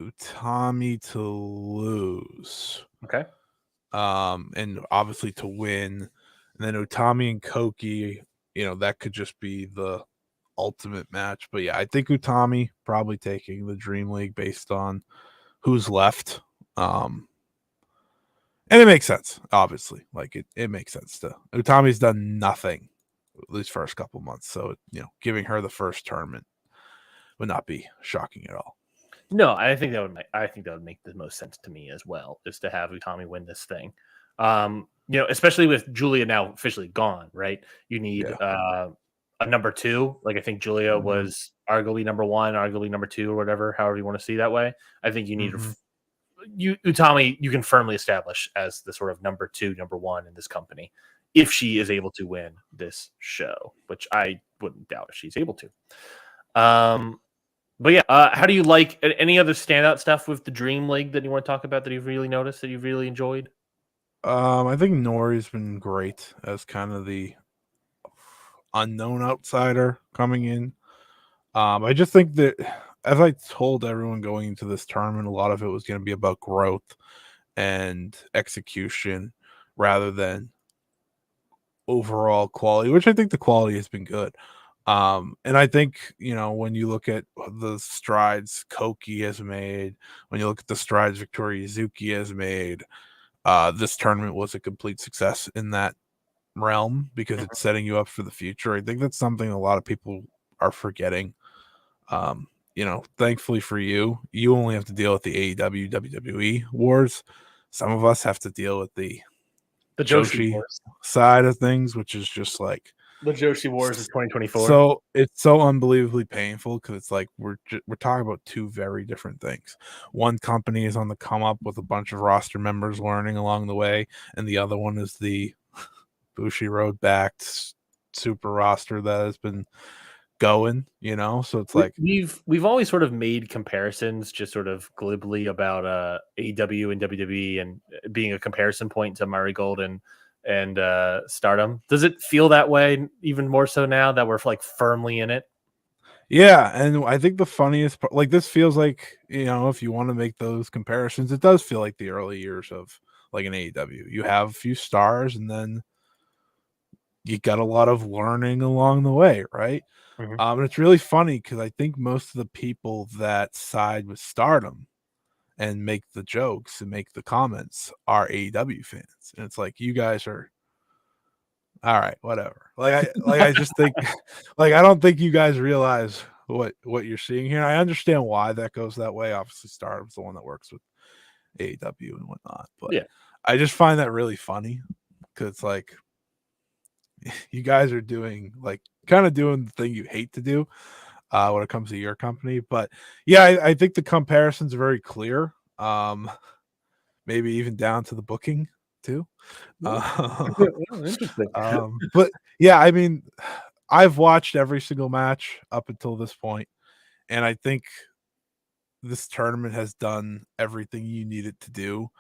Utami to lose. Okay. And obviously to win. And then Utami and Koki, that could just be the ultimate match. But yeah, I think Utami probably taking the Dream League based on who's left. And it makes sense, obviously. It makes sense to Utami's done nothing these first couple months. So, giving her the first tournament would not be shocking at all. No, I think that would make the most sense to me as well, is to have Utami win this thing. Especially with Julia now officially gone, right? You need a number 2. I think Julia was arguably number 1, arguably number 2, or whatever, however you want to see that way. I think you need Utami. You can firmly establish as the sort of number 2, number 1 in this company if she is able to win this show, which I wouldn't doubt if she's able to. But yeah, how do you like any other standout stuff with the Dream League that you want to talk about that you've really noticed, that you've really enjoyed? I think Nori's been great as kind of the unknown outsider coming in. I just think that, as I told everyone going into this tournament, a lot of it was going to be about growth and execution rather than overall quality, which I think the quality has been good. And I think, when you look at the strides Koki has made, when you look at the strides Victoria Yuzuki has made, this tournament was a complete success in that realm because it's setting you up for the future. I think that's something a lot of people are forgetting. Thankfully for you only have to deal with the AEW WWE wars. Some of us have to deal with the Joshi wars side of things, which is just like the Joshi wars of 2024. So it's so unbelievably painful because it's like we're talking about 2 very different things. One company is on the come up with a bunch of roster members learning along the way, and the other one is the Bushiroad backed super roster that has been going, so it's like we've always sort of made comparisons just sort of glibly about AEW and WWE and being a comparison point to Marigold and Stardom. Does it feel that way even more so now that we're firmly in it? Yeah, and I think the funniest part, this feels like, if you want to make those comparisons, it does feel like the early years of an AEW. You have a few stars and then you got a lot of learning along the way, right? And it's really funny because I think most of the people that side with Stardom and make the jokes and make the comments are AEW fans, and it's like, you guys are all right, whatever. I just think, I don't think you guys realize what you're seeing here. I understand why that goes that way. Obviously, Stardom's the one that works with AEW and whatnot. But Yeah. I just find that really funny because like you guys are doing like kind of doing the thing you hate to do when it comes to your company. But yeah, I think the comparisons are very clear. Maybe even down to the booking too. Interesting. But yeah, I mean, I've watched every single match up until this point, and I think this tournament has done everything you need it to do.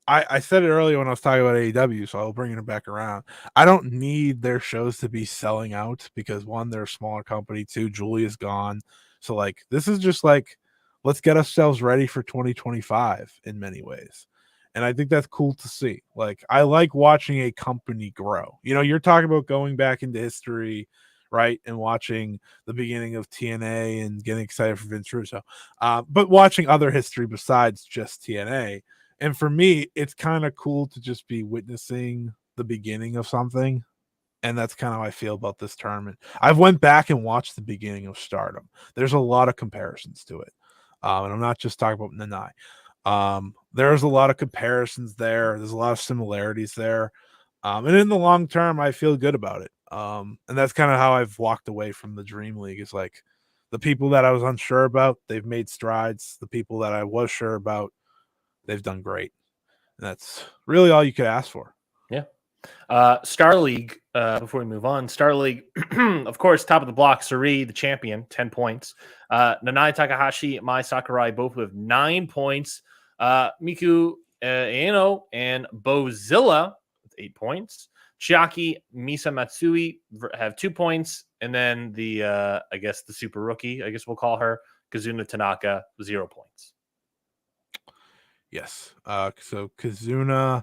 I said it earlier when I was talking about AEW, so I'll bring it back around. I don't need their shows to be selling out because one, they're a smaller company. Two, Julia's gone. So like this is just like let's get ourselves ready for 2025 in many ways. And I think that's cool to see. Like I like watching a company grow. You know, you're talking about going back into history, right? And watching the beginning of TNA and getting excited for Vince Russo. But watching other history besides just TNA. And for me, it's kind of cool to just be witnessing the beginning of something. And that's kind of how I feel about this tournament. I've went back and watched the beginning of Stardom. There's a lot of comparisons to it. And I'm not just talking about Nanai. There's a lot of comparisons there. There's a lot of similarities there. And in the long term, I feel good about it. And that's kind of how I've walked away from the Dream League is like the people that I was unsure about, they've made strides. The people that I was sure about, they've done great. And that's really all you could ask for. Yeah. Star League, before we move on, Star League, of course, top of the block, Suri, the champion, 10 points. Nanai Takahashi, Mai Sakurai, both with 9 points. Miku Aeno and Bozilla with 8 points. Chiaki, Misa Matsui have 2 points. And then the, I guess, the super rookie, I guess we'll call her, Kazuna Tanaka, 0 points. Yes. So Kazuna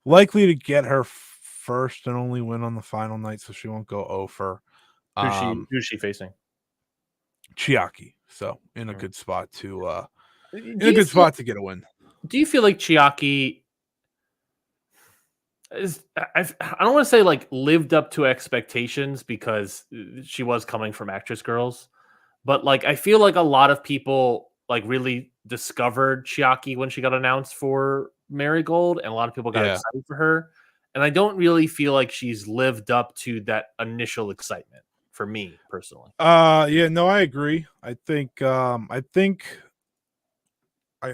likely to get her first and only win on the final night, so she won't go over. Who's she facing? Chiaki. So in a good spot to to get a win. Do you feel like Chiaki is I don't want to say like lived up to expectations because she was coming from Actress Girls, but like I feel like a lot of people like really discovered Chiaki when she got announced for Marigold, and a lot of people got excited for her. And I don't really feel like she's lived up to that initial excitement for me personally. Yeah, no, I agree. I think I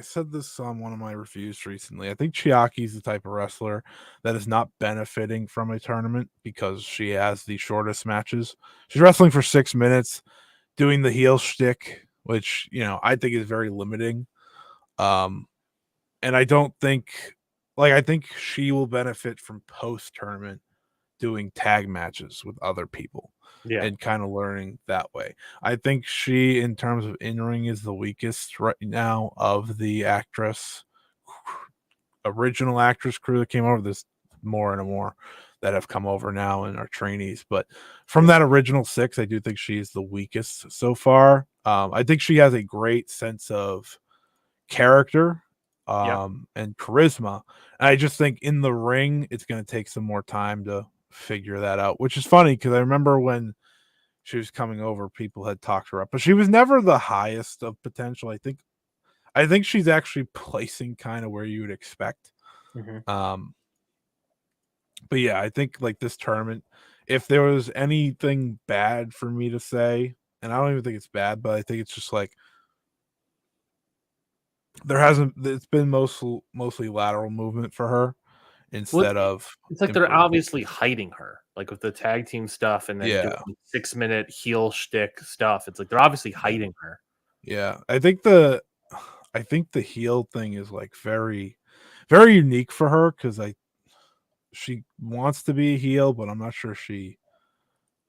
said this on one of my reviews recently. I think Chiaki's the type of wrestler that is not benefiting from a tournament because she has the shortest matches. She's wrestling for 6 minutes, doing the heel shtick, which, you know, I think is very limiting. And I don't think, I think she will benefit from post-tournament doing tag matches with other people. Yeah. And kind of learning that way. I think she, in terms of in-ring, is the weakest right now of the original actress crew that came over. There's more and more that have come over now and are trainees. But from that original 6, I do think she's the weakest so far. I think she has a great sense of character and charisma. And I just think in the ring, it's going to take some more time to figure that out, which is funny because I remember when she was coming over, people had talked her up, but she was never the highest of potential. I think she's actually placing kind of where you would expect. Mm-hmm. But yeah, I think like this tournament, if there was anything bad for me to say, and I don't even think it's bad, but I think it's just like it's been mostly lateral movement for her instead of it's like they're obviously hiding her, like with the tag team stuff and then doing 6-minute heel shtick stuff. It's like they're obviously hiding her. Yeah, I think the heel thing is like very, very unique for her because she wants to be a heel, but I'm not sure she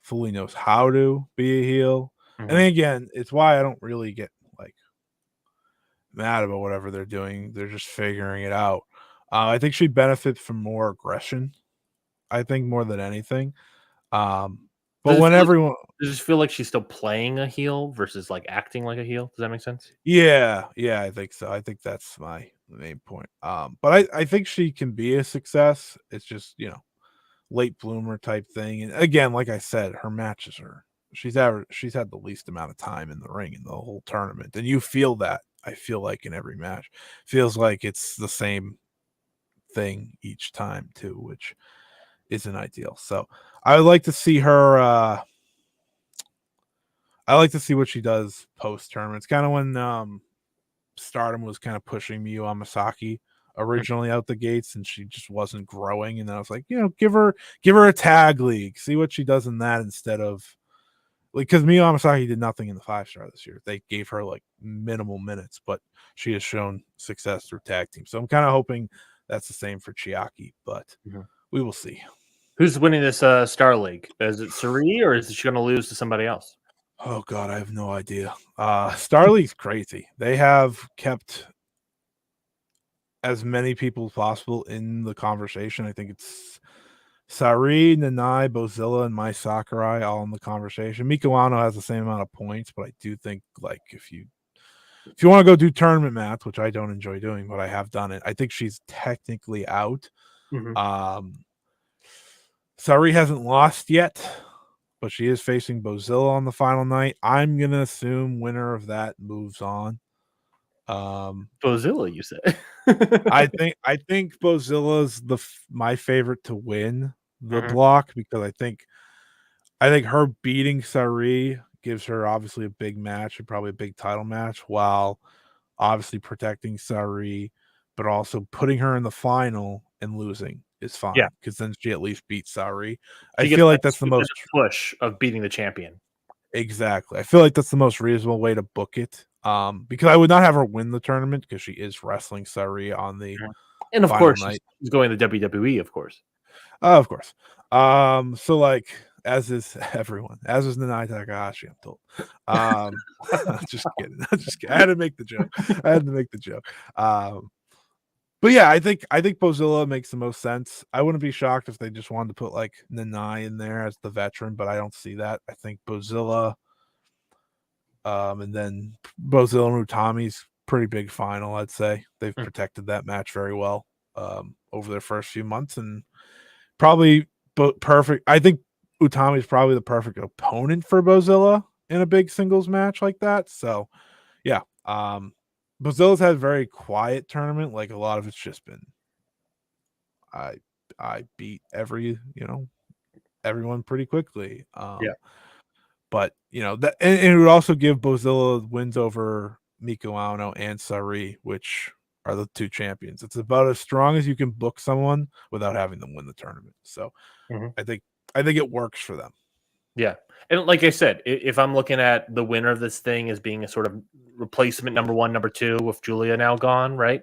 fully knows how to be a heel. Mm-hmm. And again, it's why I don't really get like mad about whatever they're doing. They're just figuring it out. I think she benefits from more aggression. I think more than anything. But when everyone does it feel like she's still playing a heel versus like acting like a heel? Does that make sense? Yeah, I think so. I think that's my main point. But I think she can be a success. It's just, you know, late bloomer type thing. And again, like I said, her matches are she's had the least amount of time in the ring in the whole tournament. And you feel that I feel like in every match. Feels like it's the same thing each time too, which isn't ideal. So I would like to see her I like to see what she does post tournament. It's kind of when Stardom was kind of pushing Miyu Amasaki originally out the gates, and she just wasn't growing. And then I was like, give her a tag league, see what she does in that instead of like, because Miyu Amasaki did nothing in the 5-star this year. They gave her like minimal minutes, but she has shown success through tag team. So I'm kind of hoping that's the same for Chiaki, but we will see. Who's winning this Star League? Is it Sari, or is she going to lose to somebody else? Oh God, I have no idea. Star League's crazy. They have kept as many people as possible in the conversation. I think it's Sari, Nanai, Bozilla, and Mai Sakurai all in the conversation. Miko Ano has the same amount of points, but I do think like if you want to go do tournament math, which I don't enjoy doing, but I have done it, I think she's technically out. Sari hasn't lost yet, but she is facing Bozilla on the final night. I'm gonna assume winner of that moves on. Bozilla, you said? I think Bozilla's my favorite to win the block, because I think her beating Sari gives her obviously a big match and probably a big title match, while obviously protecting Sari, but also putting her in the final and losing is fine. Yeah, because then she at least beats Sari. I feel like that's the most push of beating the champion. Exactly. I feel like that's the most reasonable way to book it. Because I would not have her win the tournament because she is wrestling Sari on the and of course night. She's going to WWE, of course. Of course. So like, as is everyone, as is Nanai Takahashi, I'm told. Just kidding. I had to make the joke. But yeah, I think Bozilla makes the most sense. I wouldn't be shocked if they just wanted to put like Nanai in there as the veteran, but I don't see that. I think Bozilla, and then Bozilla and Utami's pretty big final. I'd say they've protected that match very well over their first few months, and probably perfect. I think Utami's probably the perfect opponent for Bozilla in a big singles match like that. So yeah, Bozilla's had a very quiet tournament. Like a lot of it's just been, I beat everyone pretty quickly. But that, and it would also give Bozilla wins over Miko Ano and Sari, which are the two champions. It's about as strong as you can book someone without having them win the tournament. So I think it works for them. Yeah. And like I said, if I'm looking at the winner of this thing as being a sort of replacement number 1, number 2 with Julia now gone, right?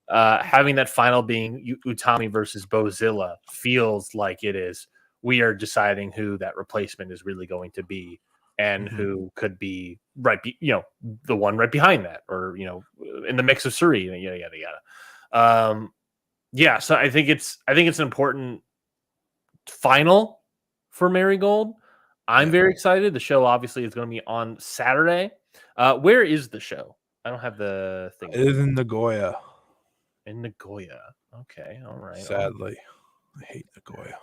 Having that final being Utami versus Bozilla feels like it is. We are deciding who that replacement is really going to be, and who could be the one right behind that, or in the mix of Suri, yada. So I think it's an important final for Marigold. I'm very excited. The show obviously is going to be on Saturday. Where is the show? I don't have the thing. It is in Nagoya. In Nagoya. Okay. All right. Sadly, I hate Nagoya.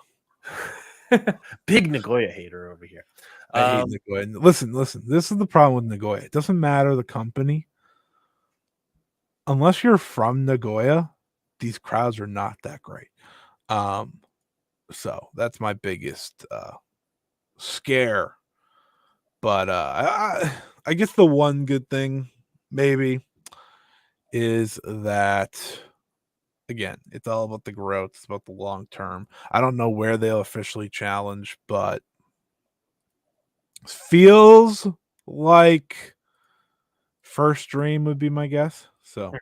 Big Nagoya hater over here. I hate Nagoya. Listen. This is the problem with Nagoya. It doesn't matter the company. Unless you're from Nagoya, these crowds are not that great. So that's my biggest scare. But I guess the one good thing maybe is that, again, it's all about the growth. It's about the long term. I don't know where they'll officially challenge, but feels like First Dream would be my guess. So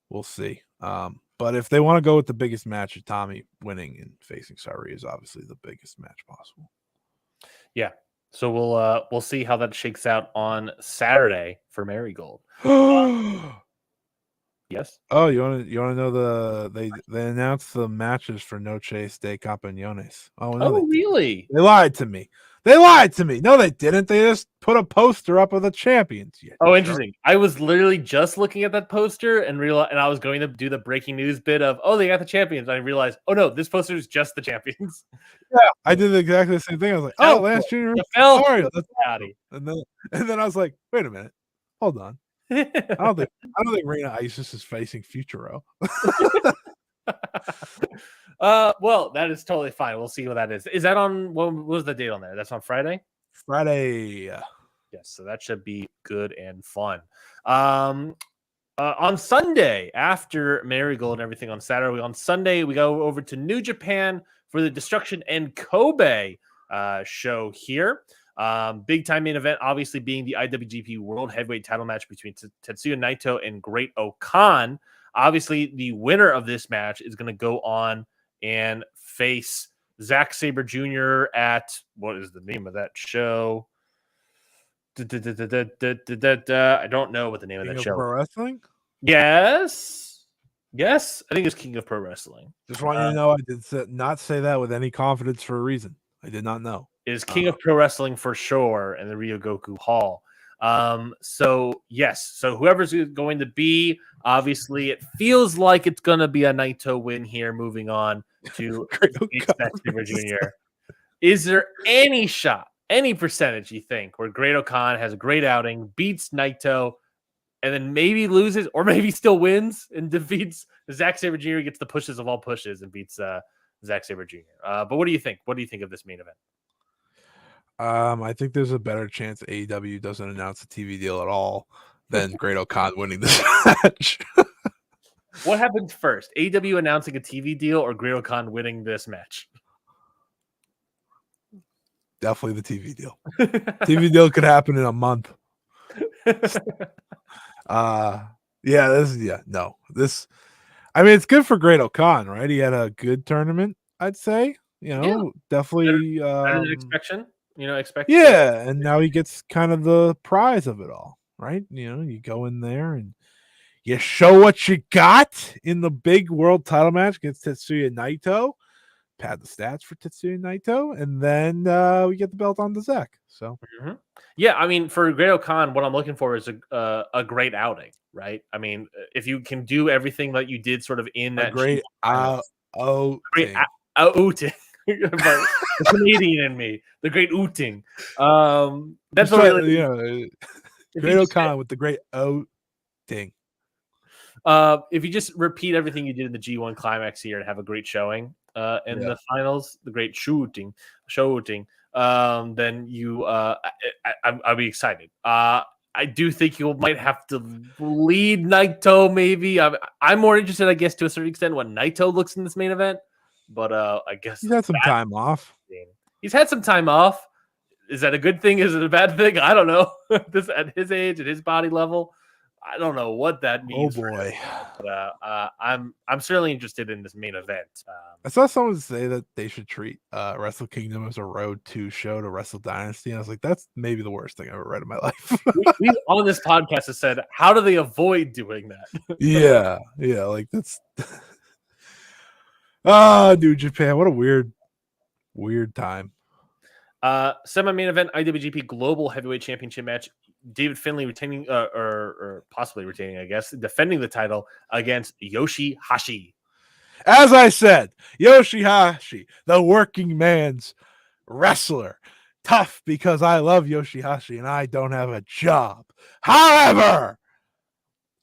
we'll see. But if they want to go with the biggest match, Tommy winning and facing Sari is obviously the biggest match possible. Yeah. So we'll see how that shakes out on Saturday for Marigold. Yes. Oh, you want to know they announced the matches for Noches de Campeones. Oh, no, really? They lied to me. No, they didn't. They just put a poster up of the champions. Oh, interesting. I was literally just looking at that poster and I was going to do the breaking news bit of, they got the champions. And I realized, oh no, this poster is just the champions. Yeah, I did exactly the same thing. I was like, Lance Jr. Mario, that's awesome. And then I was like, wait a minute, hold on. I don't think Reina Isis is facing Futuro. Well, that is totally fine. We'll see what that is. Is that on? What was the date on there? That's on Friday. Friday. Yes, so that should be good and fun. On Sunday, after Marigold and everything on Saturday, on Sunday, we go over to New Japan for the Destruction and Kobe show here. Big time main event, obviously being the IWGP World Heavyweight title match between Tetsuya Naito and Great Okan. Obviously, the winner of this match is going to go on and face Zack Sabre Jr. at, what is the name of that show? I don't know what the name of that show. Pro Wrestling? Yes. I think it's King of Pro Wrestling. Just want you to know I did not say that with any confidence for a reason. I did not know. It is King of Pro Wrestling for sure in the Ryogoku Hall. So yes, so whoever's going to be, obviously it feels like it's going to be a Naito win here, moving on to Zack Sabre Jr. Is there any shot, any percentage you think where Great Okan has a great outing, beats Naito, and then maybe loses, or maybe still wins and defeats Zack Sabre Jr., gets the pushes of all pushes and beats Zack Sabre Jr. But what do you think? What do you think of this main event? I think there's a better chance AEW doesn't announce a TV deal at all than Great Okan winning this match. What happens first? AEW announcing a TV deal or Great Okan winning this match? Definitely the TV deal. TV deal could happen in a month. I mean, it's good for Great Okan, right? He had a good tournament, I'd say. Definitely better than expectation. And now he gets kind of the prize of it all, right? You go in there and you show what you got in the big world title match against Tetsuya Naito. Pad the stats for Tetsuya Naito, and then we get the belt on to Zack. So, yeah, I mean, for Great Okan, what I'm looking for is a great outing, right? I mean, if you can do everything that you did, sort of in that great outing. The Canadian in me, the great outing. That's what Great Okan with the great outing. If you just repeat everything you did in the G1 Climax here and have a great showing in the finals, the great shooting, then you, I'll be excited. I do think you might have to lead Naito. Maybe I'm more interested, I guess, to a certain extent, what Naito looks in this main event. But I guess he's had some time off. He's had some time off. Is that a good thing? Is it a bad thing? I don't know. This at his age, at his body level, I don't know what that means. Oh boy! But, I'm certainly interested in this main event. I saw someone say that they should treat Wrestle Kingdom as a Road 2 show to Wrestle Dynasty. And I was like, that's maybe the worst thing I've ever read in my life. we on this podcast have said, how do they avoid doing that? yeah, like that's. New Japan, what a weird time. Semi-main event IWGP Global Heavyweight Championship match. David Finlay retaining, or possibly retaining, I guess, defending the title against Yoshihashi. As I said, Yoshihashi, the working man's wrestler. Tough because I love Yoshihashi and I don't have a job. However,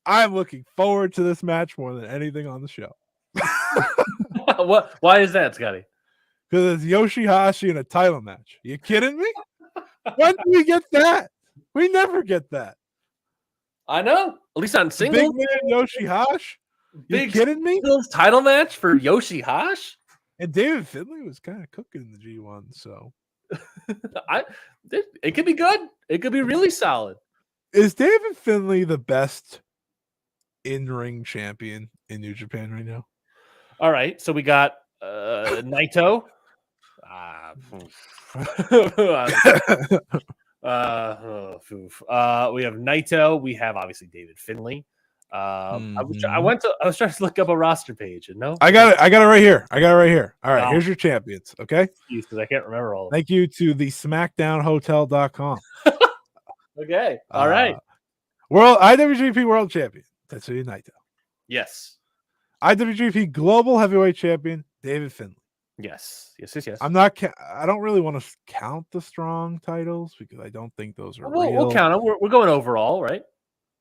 I'm looking forward to this match more than anything on the show. What? Why is that, Scotty? Because it's Yoshihashi in a title match. You kidding me? When do we get that? We never get that. I know. At least on singles. Big man Yoshihashi. You kidding me? Title match for Yoshihashi? And David Finlay was kind of cooking in the G1, so it could be good. It could be really solid. Is David Finlay the best in-ring champion in New Japan right now? All right, so we got Naito. We have Naito. We have obviously David Finlay. I was trying to look up a roster page, and no, I got it right here. All right, here's your champions. Okay, because I can't remember all. Thank you to the SmackDownHotel.com. Okay, all right. World IWGP World Champion Tetsuya Naito. Yes. IWGP Global Heavyweight Champion David Finlay. Yes. I don't really want to count the strong titles because I don't think those are real. We'll count them. We're going overall, right?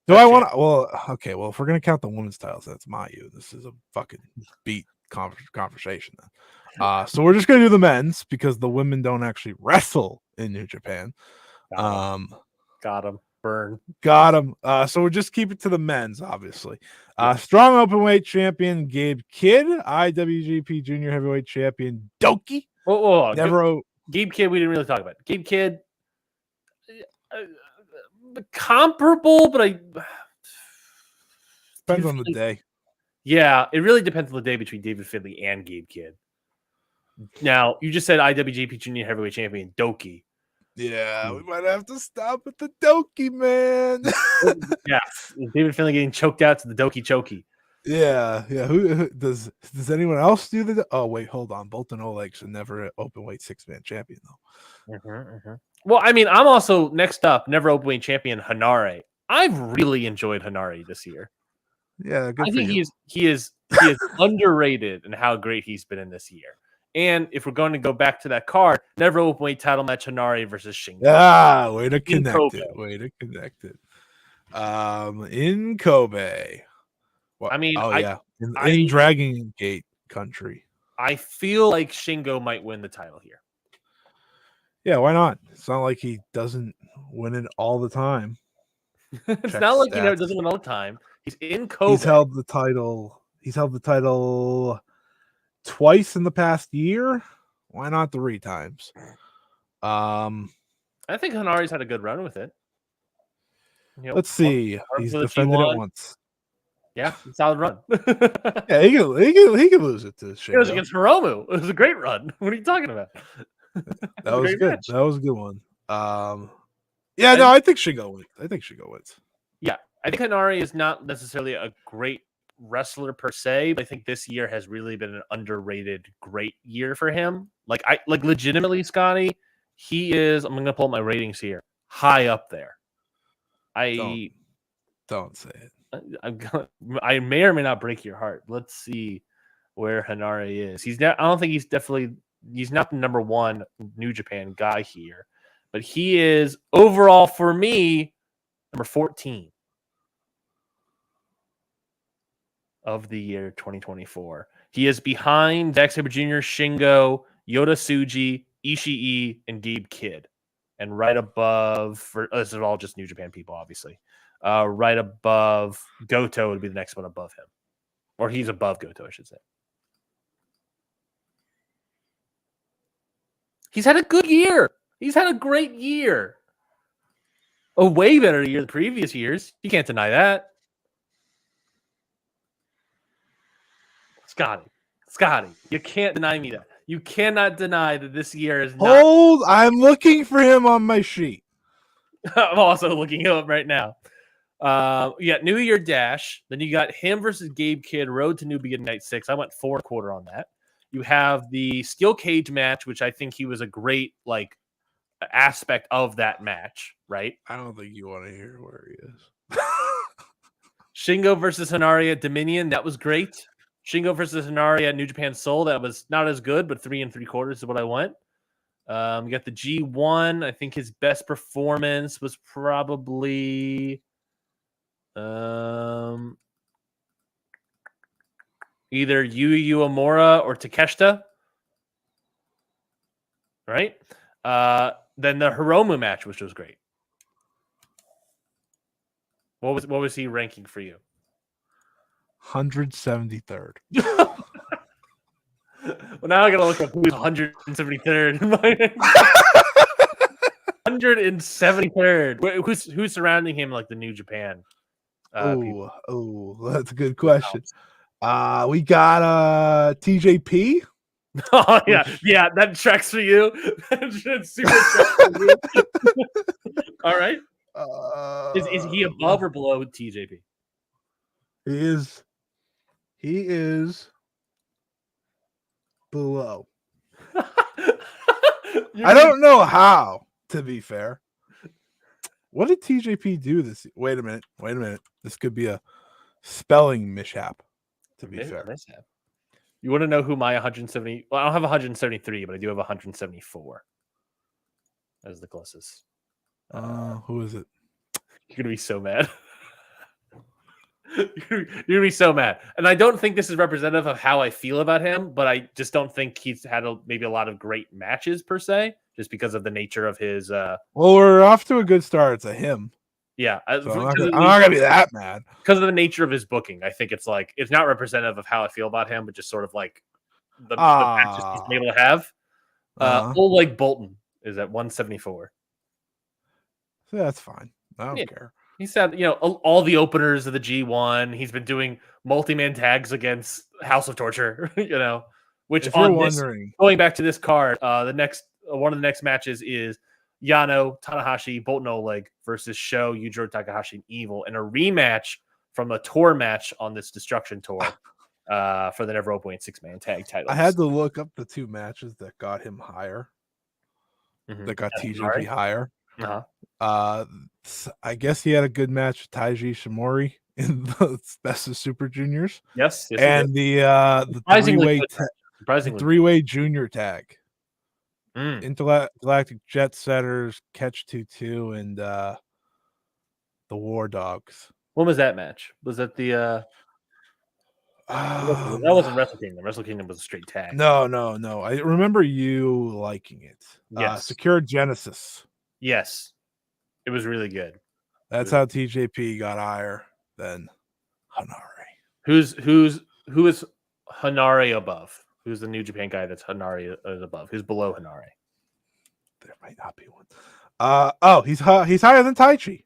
Do I want to? Well, okay. Well, if we're gonna count the women's titles, that's Mayu. This is a fucking beat conversation then. So we're just gonna do the men's because the women don't actually wrestle in New Japan. Got him. Burn. Got him. So we'll just keep it to the men's, obviously. Strong openweight champion Gabe Kidd, IWGP Junior Heavyweight Champion Doki. Gabe Kidd. We didn't really talk about Gabe Kidd. Comparable, but depends on the day. Yeah, it really depends on the day between David Finlay and Gabe Kidd. Now, you just said IWGP Junior Heavyweight Champion Doki. Yeah, we might have to stop at the Doki, man. Yeah, David Finlay getting choked out to the Doki Choki. Yeah. Who does anyone else do the? Oh wait, hold on. Bolton Oleg should never openweight 6-man champion though. Well, I mean, I'm also next up, never openweight champion Hanare. I've really enjoyed Hanare this year. Yeah, good. I think he is underrated in how great he's been in this year. And if we're going to go back to that card, never openweight title match Hanare versus Shingo. Way to connect it. In Kobe. Well, I mean, in Dragon Gate country. I feel like Shingo might win the title here. Yeah, why not? It's not like he doesn't win it all the time. It's not like he doesn't win all the time. He's in Kobe. He's held the title twice in the past year. Why not 3 times? I think Hanare's had a good run with it. Let's see. He's defended it once. Yeah, solid run. Yeah, he could lose it to Shingo. It was against Hiromu. It was a great run. What are you talking about? That was good. Match. That was a good one. I think Shingo wins. Yeah, I think Hanare is not necessarily a great wrestler per se, but I think this year has really been an underrated great year for him. Like legitimately, Scotty, he is. I'm gonna pull up my ratings here. High up there. Don't say it. I may or may not break your heart. Let's see where Hanare is. He's not the number 1 New Japan guy here, but he is overall for me number 14 of the year 2024. He is behind Zack Sabre Jr., Shingo, Yota Tsuji, Ishii, and Gabe Kidd, and right above. This is all just New Japan people, obviously. Right above Goto would be the next one above him. Or he's above Goto, I should say. He's had a good year. He's had a great year. A way better year than previous years. You can't deny that. Scotty, you can't deny me that. You cannot deny that this year is not... Hold, I'm looking for him on my sheet. I'm also looking him up right now. You got New Year Dash. Then you got him versus Gabe Kidd, Road to New Beginning Night 6. I went 4.25 on that. You have the steel cage match, which I think he was a great aspect of that match, right? I don't think you want to hear where he is. Shingo versus Hanare at Dominion. That was great. Shingo versus Hanare at New Japan Soul. That was not as good, but 3 3/4 is what I went. You got the G1. I think his best performance was probably either Yu Uemura or Takeshita. Right? Then the Hiromu match, which was great. What was he ranking for you? 173rd. Well, now I gotta look up who's 173rd. 173rd. Who's surrounding him like the New Japan? That's a good question. We got TJP. Oh yeah, that tracks for you. That's super tracks for you. All right. Is he above or below TJP? He is below. I don't know how, to be fair. What did TJP do this? Wait a minute. This could be a spelling mishap, to be fair. Mishap. You want to know who my 170? Well, I don't have 173, but I do have 174. That is the closest. Who is it? You're gonna be so mad. You're gonna be so mad, and I don't think this is representative of how I feel about him. But I just don't think he's had maybe a lot of great matches per se, just because of the nature of his. Well, we're off to a good start. It's a him. Yeah, So I'm not gonna be that mad because of the nature of his booking. I think it's like it's not representative of how I feel about him, but just sort of like the matches he's been able to have. Old like Bolton is at 174. So that's fine. I don't care. He's had, all the openers of the G1. He's been doing multi-man tags against House of Torture, which if you're wondering, going back to this card, one of the next matches is Yano, Tanahashi, Bolton Oleg versus Sho, Yujiro Takahashi, and Evil, and a rematch from a tour match on this Destruction tour for the Never Open 6-man tag titles. I had to look up the 2 matches that got him higher, that got TJP higher. I guess he had a good match with Taiji Shimori in the Best of Super Juniors. Yes, and the three-way junior tag. Intergalactic Jet Setters, Catch 2-2, and the War Dogs. When was that match? Was that the that wasn't Wrestle Kingdom. Wrestle Kingdom was a straight tag. No. I remember you liking it. Yes. Secure Genesis. Yes. It was really good. That's how TJP got higher than Hanare. Who is Hanare above? Who's the New Japan guy that's Hanare is above? Who's below Hanare? There might not be one. He's higher than Taichi.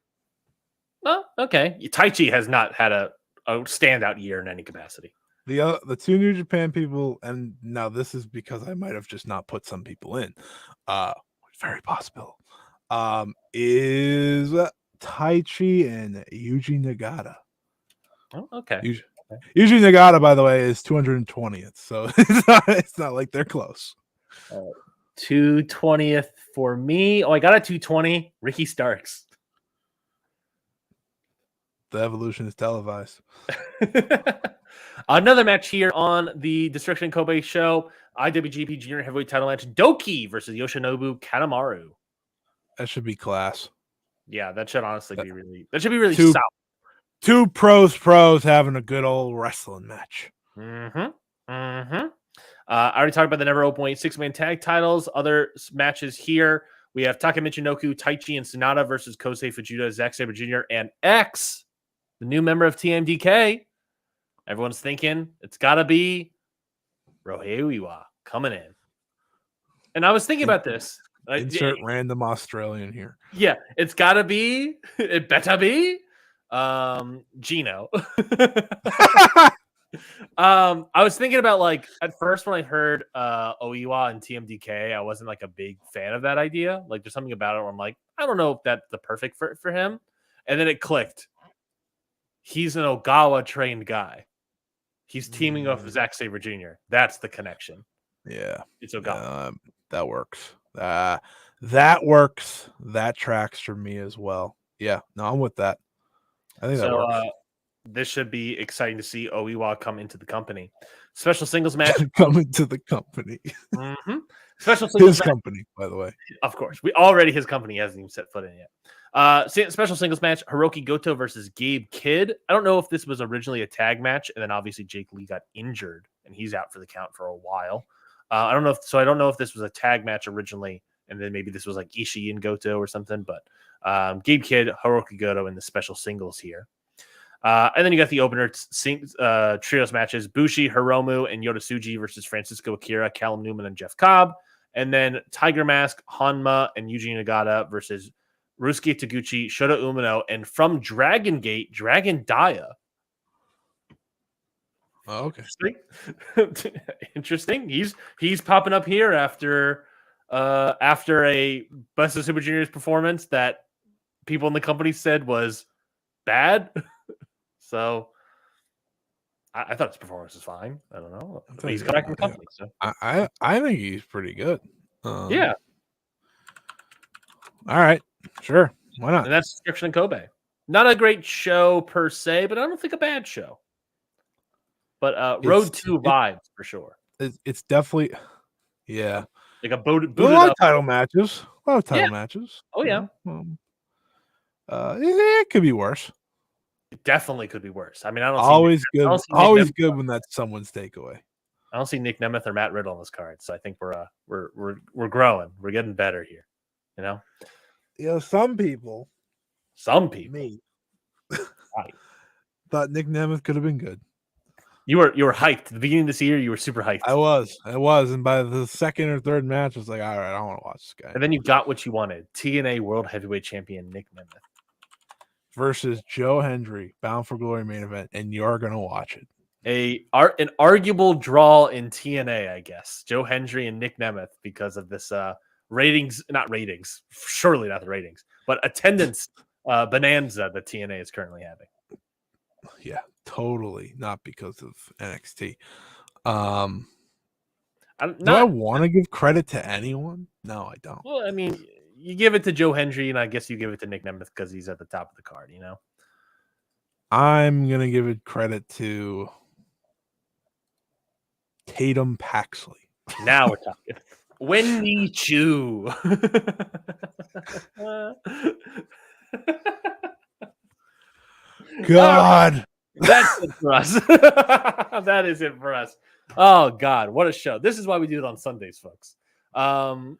Oh, okay. Taichi has not had a standout year in any capacity. The 2 New Japan people, and now this is because I might have just not put some people in. Very possible. Is Taichi and Yuji Nagata. Oh, okay. Yuji Nagata, by the way, is 220th, so it's not like they're close. 220th for me. Oh, I got a 220. Ricky Starks. The Evolution is televised. Another match here on the Destruction Kobe show. IWGP Junior Heavyweight Title match. Doki versus Yoshinobu Kanemaru. That should be class. Yeah, that should honestly be really. That should be really solid. 2 pros having a good old wrestling match. I already talked about the Never Open Weight 6-man tag titles. Other matches here. We have Taka Michinoku, Taichi, and Sonata versus Kosei Fujita, Zack Sabre Jr., and X, the new member of TMDK. Everyone's thinking it's got to be Ryohei Oiwa coming in. And I was thinking about this. Insert random Australian here. Yeah, it's got to be. It better be. Gino. I was thinking about, like, at first when I heard Oiwa and TMDK, I wasn't like a big fan of that idea. Like, there's something about it where I'm like, I don't know if that's the perfect for him. And then it clicked. He's an Ogawa trained guy. He's teaming up with Zack Sabre Jr. That's the connection. Yeah, it's Ogawa. That works. That works. That tracks for me as well. Yeah, no, I'm with that. I think that works. This should be exciting to see Oiwa come into the company. Special singles match. Come into the company. Special singles his company, by the way. Of course. His company hasn't even set foot in yet. Special singles match, Hiroki Goto versus Gabe Kidd. I don't know if this was originally a tag match, and then obviously Jake Lee got injured, and he's out for the count for a while. I don't know if this was a tag match originally, and then maybe this was like Ishii and Goto or something, but Gabe Kidd, Hiroki Goto in the special singles here. And then you got the opener trios matches, Bushi, Hiromu, and Yotatsuji versus Francisco Akira, Callum Newman, and Jeff Cobb. And then Tiger Mask, Hanma, and Yuji Nagata versus Rusuke Taguchi, Shota Umino, and from Dragon Gate, Dragon Daya. Oh, okay. Interesting. He's popping up here after a Best of Super Juniors performance that people in the company said was bad. So I thought his performance was fine. I don't know. He's back in the company. So I think he's pretty good. Yeah. All right. Sure. Why not? And that's Destruction in Kobe. Not a great show per se, but I don't think a bad show. But Road 2 vibes for sure. It's definitely, yeah. Like a booted a lot up. of title matches. matches. Oh, yeah. It could be worse. It definitely could be worse. I mean, I don't Always see good. I don't see Always good when that's someone's takeaway. I don't see Nick Nemeth or Matt Riddle on this card, so I think we're growing. We're getting better here. You know, Some people, me, thought Nick Nemeth could have been good. You were hyped at the beginning of this year. You were super hyped. I was, and by the second or third match, I was like, all right, I don't want to watch this guy. And then you got what you wanted: TNA World Heavyweight Champion Nick Nemeth versus Joe Hendry, Bound for Glory main event, and you're gonna watch it. An arguable draw in TNA, I guess. Joe Hendry and Nick Nemeth because of this not ratings, surely not the ratings, but attendance bonanza that TNA is currently having. Yeah, totally not because of NXT. Do I want to give credit to anyone? No, I don't. Well, I mean, you give it to Joe Hendry, and I guess you give it to Nick Nemeth because he's at the top of the card, you know? I'm going to give it credit to Tatum Paxley. Now we're talking. Wendy Chu. God. That's it for us. That is it for us. Oh, God. What a show. This is why we do it on Sundays, folks. I'm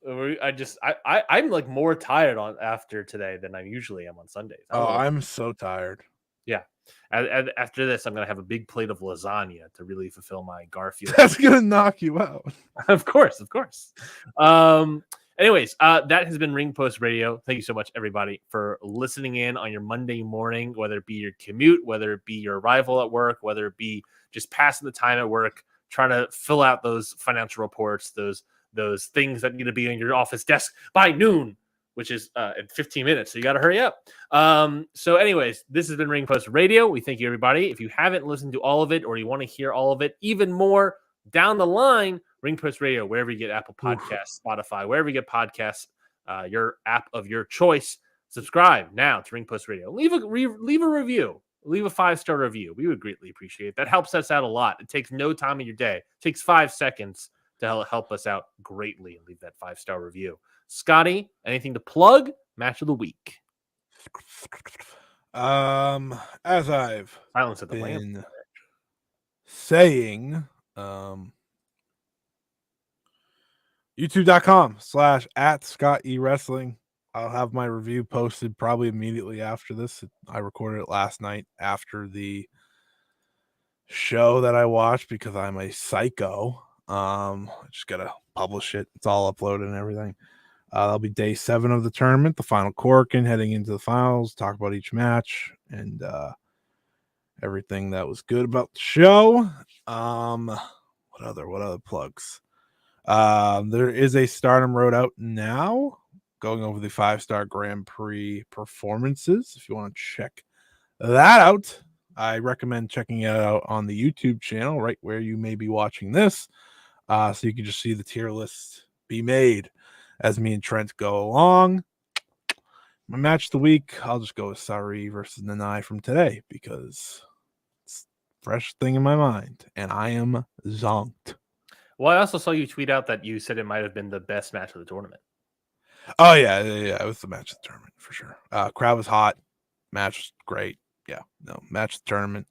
like more tired after today than I usually am on Sundays. I'm so tired. Yeah. After this, I'm going to have a big plate of lasagna to really fulfill my Garfield. That's going to knock you out. Of course. Anyways, that has been Ring Post Radio. Thank you so much, everybody, for listening in on your Monday morning, whether it be your commute, whether it be your arrival at work, whether it be just passing the time at work, trying to fill out those financial reports, those things that need to be on your office desk by noon, which is in 15 minutes. So you got to hurry up. So anyways, this has been Ring Post Radio. We thank you, everybody. If you haven't listened to all of it or you want to hear all of it, even more down the line, Ring Post Radio, wherever you get Apple Podcasts, Spotify, wherever you get podcasts, your app of your choice. Subscribe now to Ring Post Radio. Leave a review. Leave a 5-star review. We would greatly appreciate it. That helps us out a lot. It takes no time of your day. It takes 5 seconds to help us out greatly and leave that 5-star review. Scotty, anything to plug? Match of the week. As I've Silence at the been saying, youtube.com/@ScottEWrestling. I'll have my review posted probably immediately after this. I recorded it last night after the show that I watched because I'm a psycho. I just gotta publish it. It's all uploaded and everything. That'll be day 7 of the tournament, the final Corkin, heading into the finals, talk about each match and everything that was good about the show. What other plugs? There is a Stardom Road out now, going over the 5-star Grand Prix performances. If you want to check that out, I recommend checking it out on the YouTube channel, right where you may be watching this, so you can just see the tier list be made as me and Trent go along. My match of the week, I'll just go with Sari versus Nanai from today because it's a fresh thing in my mind, and I am zonked. Well, I also saw you tweet out that you said it might have been the best match of the tournament. Oh, yeah. It was the match of the tournament for sure. Crowd was hot. Match was great. Match of the tournament.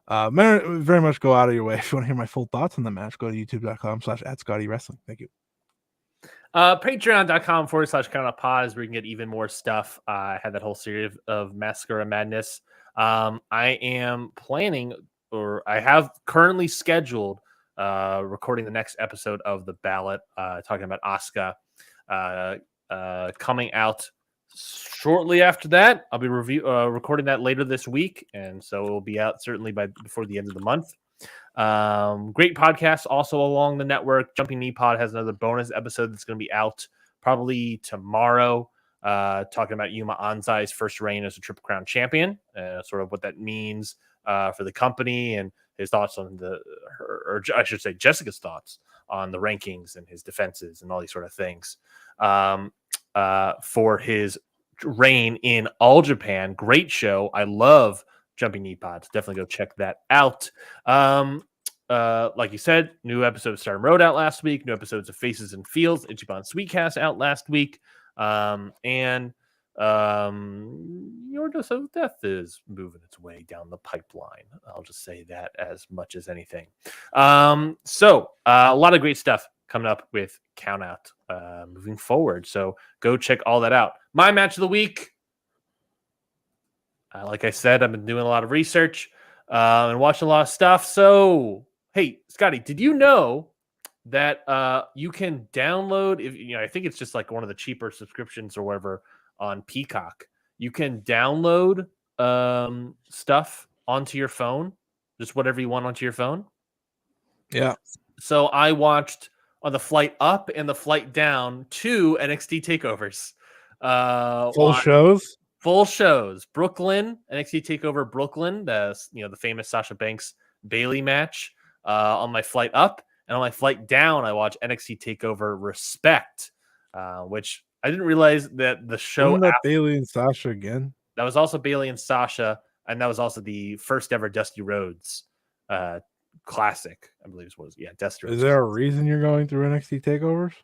Very much go out of your way. If you want to hear my full thoughts on the match, go to youtube.com/@ScottyWrestling. Thank you. Patreon.com/CountOutPause where you can get even more stuff. I had that whole series of Massacre and Madness. I am planning, or I have currently scheduled, recording the next episode of The Ballot, talking about Asuka, coming out shortly after that. I'll be recording that later this week, and so it will be out certainly before the end of the month. Great podcast also along the network. Jumping Knee Pod has another bonus episode that's going to be out probably tomorrow, talking about Yuma Anzai's first reign as a Triple Crown champion, sort of what that means for the company, and his thoughts on or I should say Jessica's thoughts on the rankings and his defenses and all these sort of things for his reign in All Japan. Great show. I love Jumping Knee Pods. Definitely go check that out. Like you said, new episode of Stardom Road out last week. New episodes of Faces and Feels, Ichiban Sweetcast out last week. And Your dose of death is moving its way down the pipeline. I'll just say that as much as anything. So a lot of great stuff coming up with Count Out moving forward. So go check all that out. My match of the week. Like I said, I've been doing a lot of research and watching a lot of stuff. So, hey, Scotty, did you know that you can download? If I think it's just like one of the cheaper subscriptions or whatever on Peacock. You can download stuff onto your phone, just whatever you want onto your phone. Yeah. So I watched on the flight up and the flight down 2 NXT takeovers. Full shows. Brooklyn, NXT Takeover Brooklyn, the famous Sasha Banks Bayley match on my flight up, and on my flight down, I watched NXT Takeover Respect, which I didn't realize that the show. Wasn't that Bayley and Sasha again? That was also Bayley and Sasha, and that was also the first ever Dusty Rhodes classic, I believe it was. Yeah, Dusty Rhodes. Is there a reason you're going through NXT takeovers?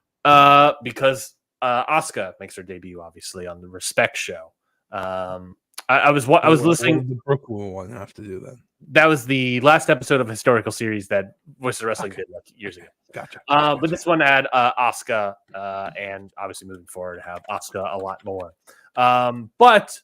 Because Asuka makes her debut, obviously, on the Respect show. I was listening. What did the Brooklyn one have to do then? That was the last episode of a historical series that Voice of Wrestling did like years ago. Gotcha. But this one had Asuka, and obviously moving forward, have Asuka a lot more. But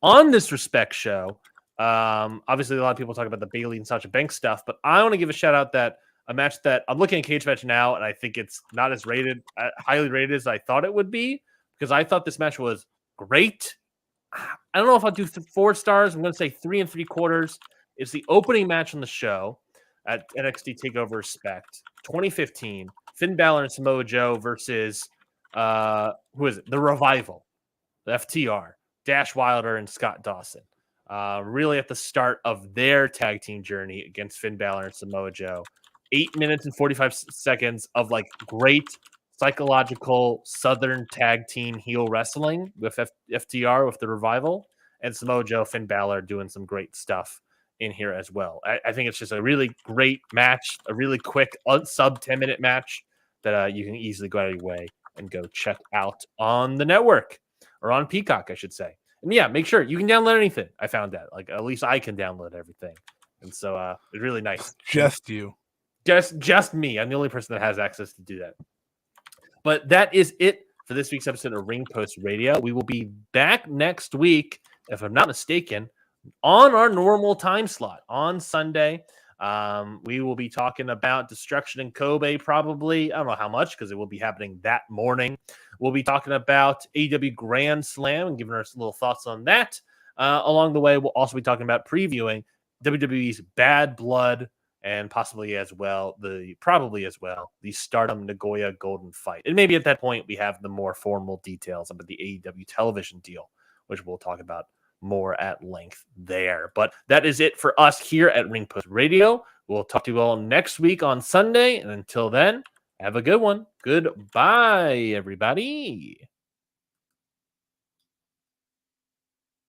on this Respect show, obviously a lot of people talk about the Bayley and Sasha Banks stuff, but I want to give a shout out that a match that I'm looking at Cage Match now, and I think it's not as highly rated as I thought it would be, because I thought this match was great. I don't know if I'll do 4 stars. I'm going to say 3 3/4. It's the opening match on the show at NXT TakeOver Respect 2015. Finn Balor and Samoa Joe versus who is it? The Revival, the FTR, Dash Wilder and Scott Dawson. Really at the start of their tag team journey against Finn Balor and Samoa Joe. 8 minutes and 45 seconds of like great psychological Southern tag team heel wrestling with FTR, with the Revival, and Samoa Joe, Finn Balor doing some great stuff in here as well. I think it's just a really great match, a really quick sub 10-minute match that you can easily go out of your way and go check out on the network, or on Peacock, I should say. And yeah, make sure you can download anything. I found that, like, at least I can download everything. And so it's really nice. Just you. Just me. I'm the only person that has access to do that. But that is it for this week's episode of Ring Post Radio. We will be back next week, if I'm not mistaken, on our normal time slot on Sunday. We will be talking about Destruction in Kobe, probably. I don't know how much, because it will be happening that morning. We'll be talking about AEW Grand Slam and giving us little thoughts on that. Along the way, we'll also be talking about previewing WWE's Bad Blood, and probably as well the Stardom Nagoya Golden Fight. And maybe at that point we have the more formal details about the AEW television deal, which we'll talk about more at length there. But that is it for us here at Ring Post Radio. We'll talk to you all next week on Sunday. And until then, have a good one. Goodbye, everybody.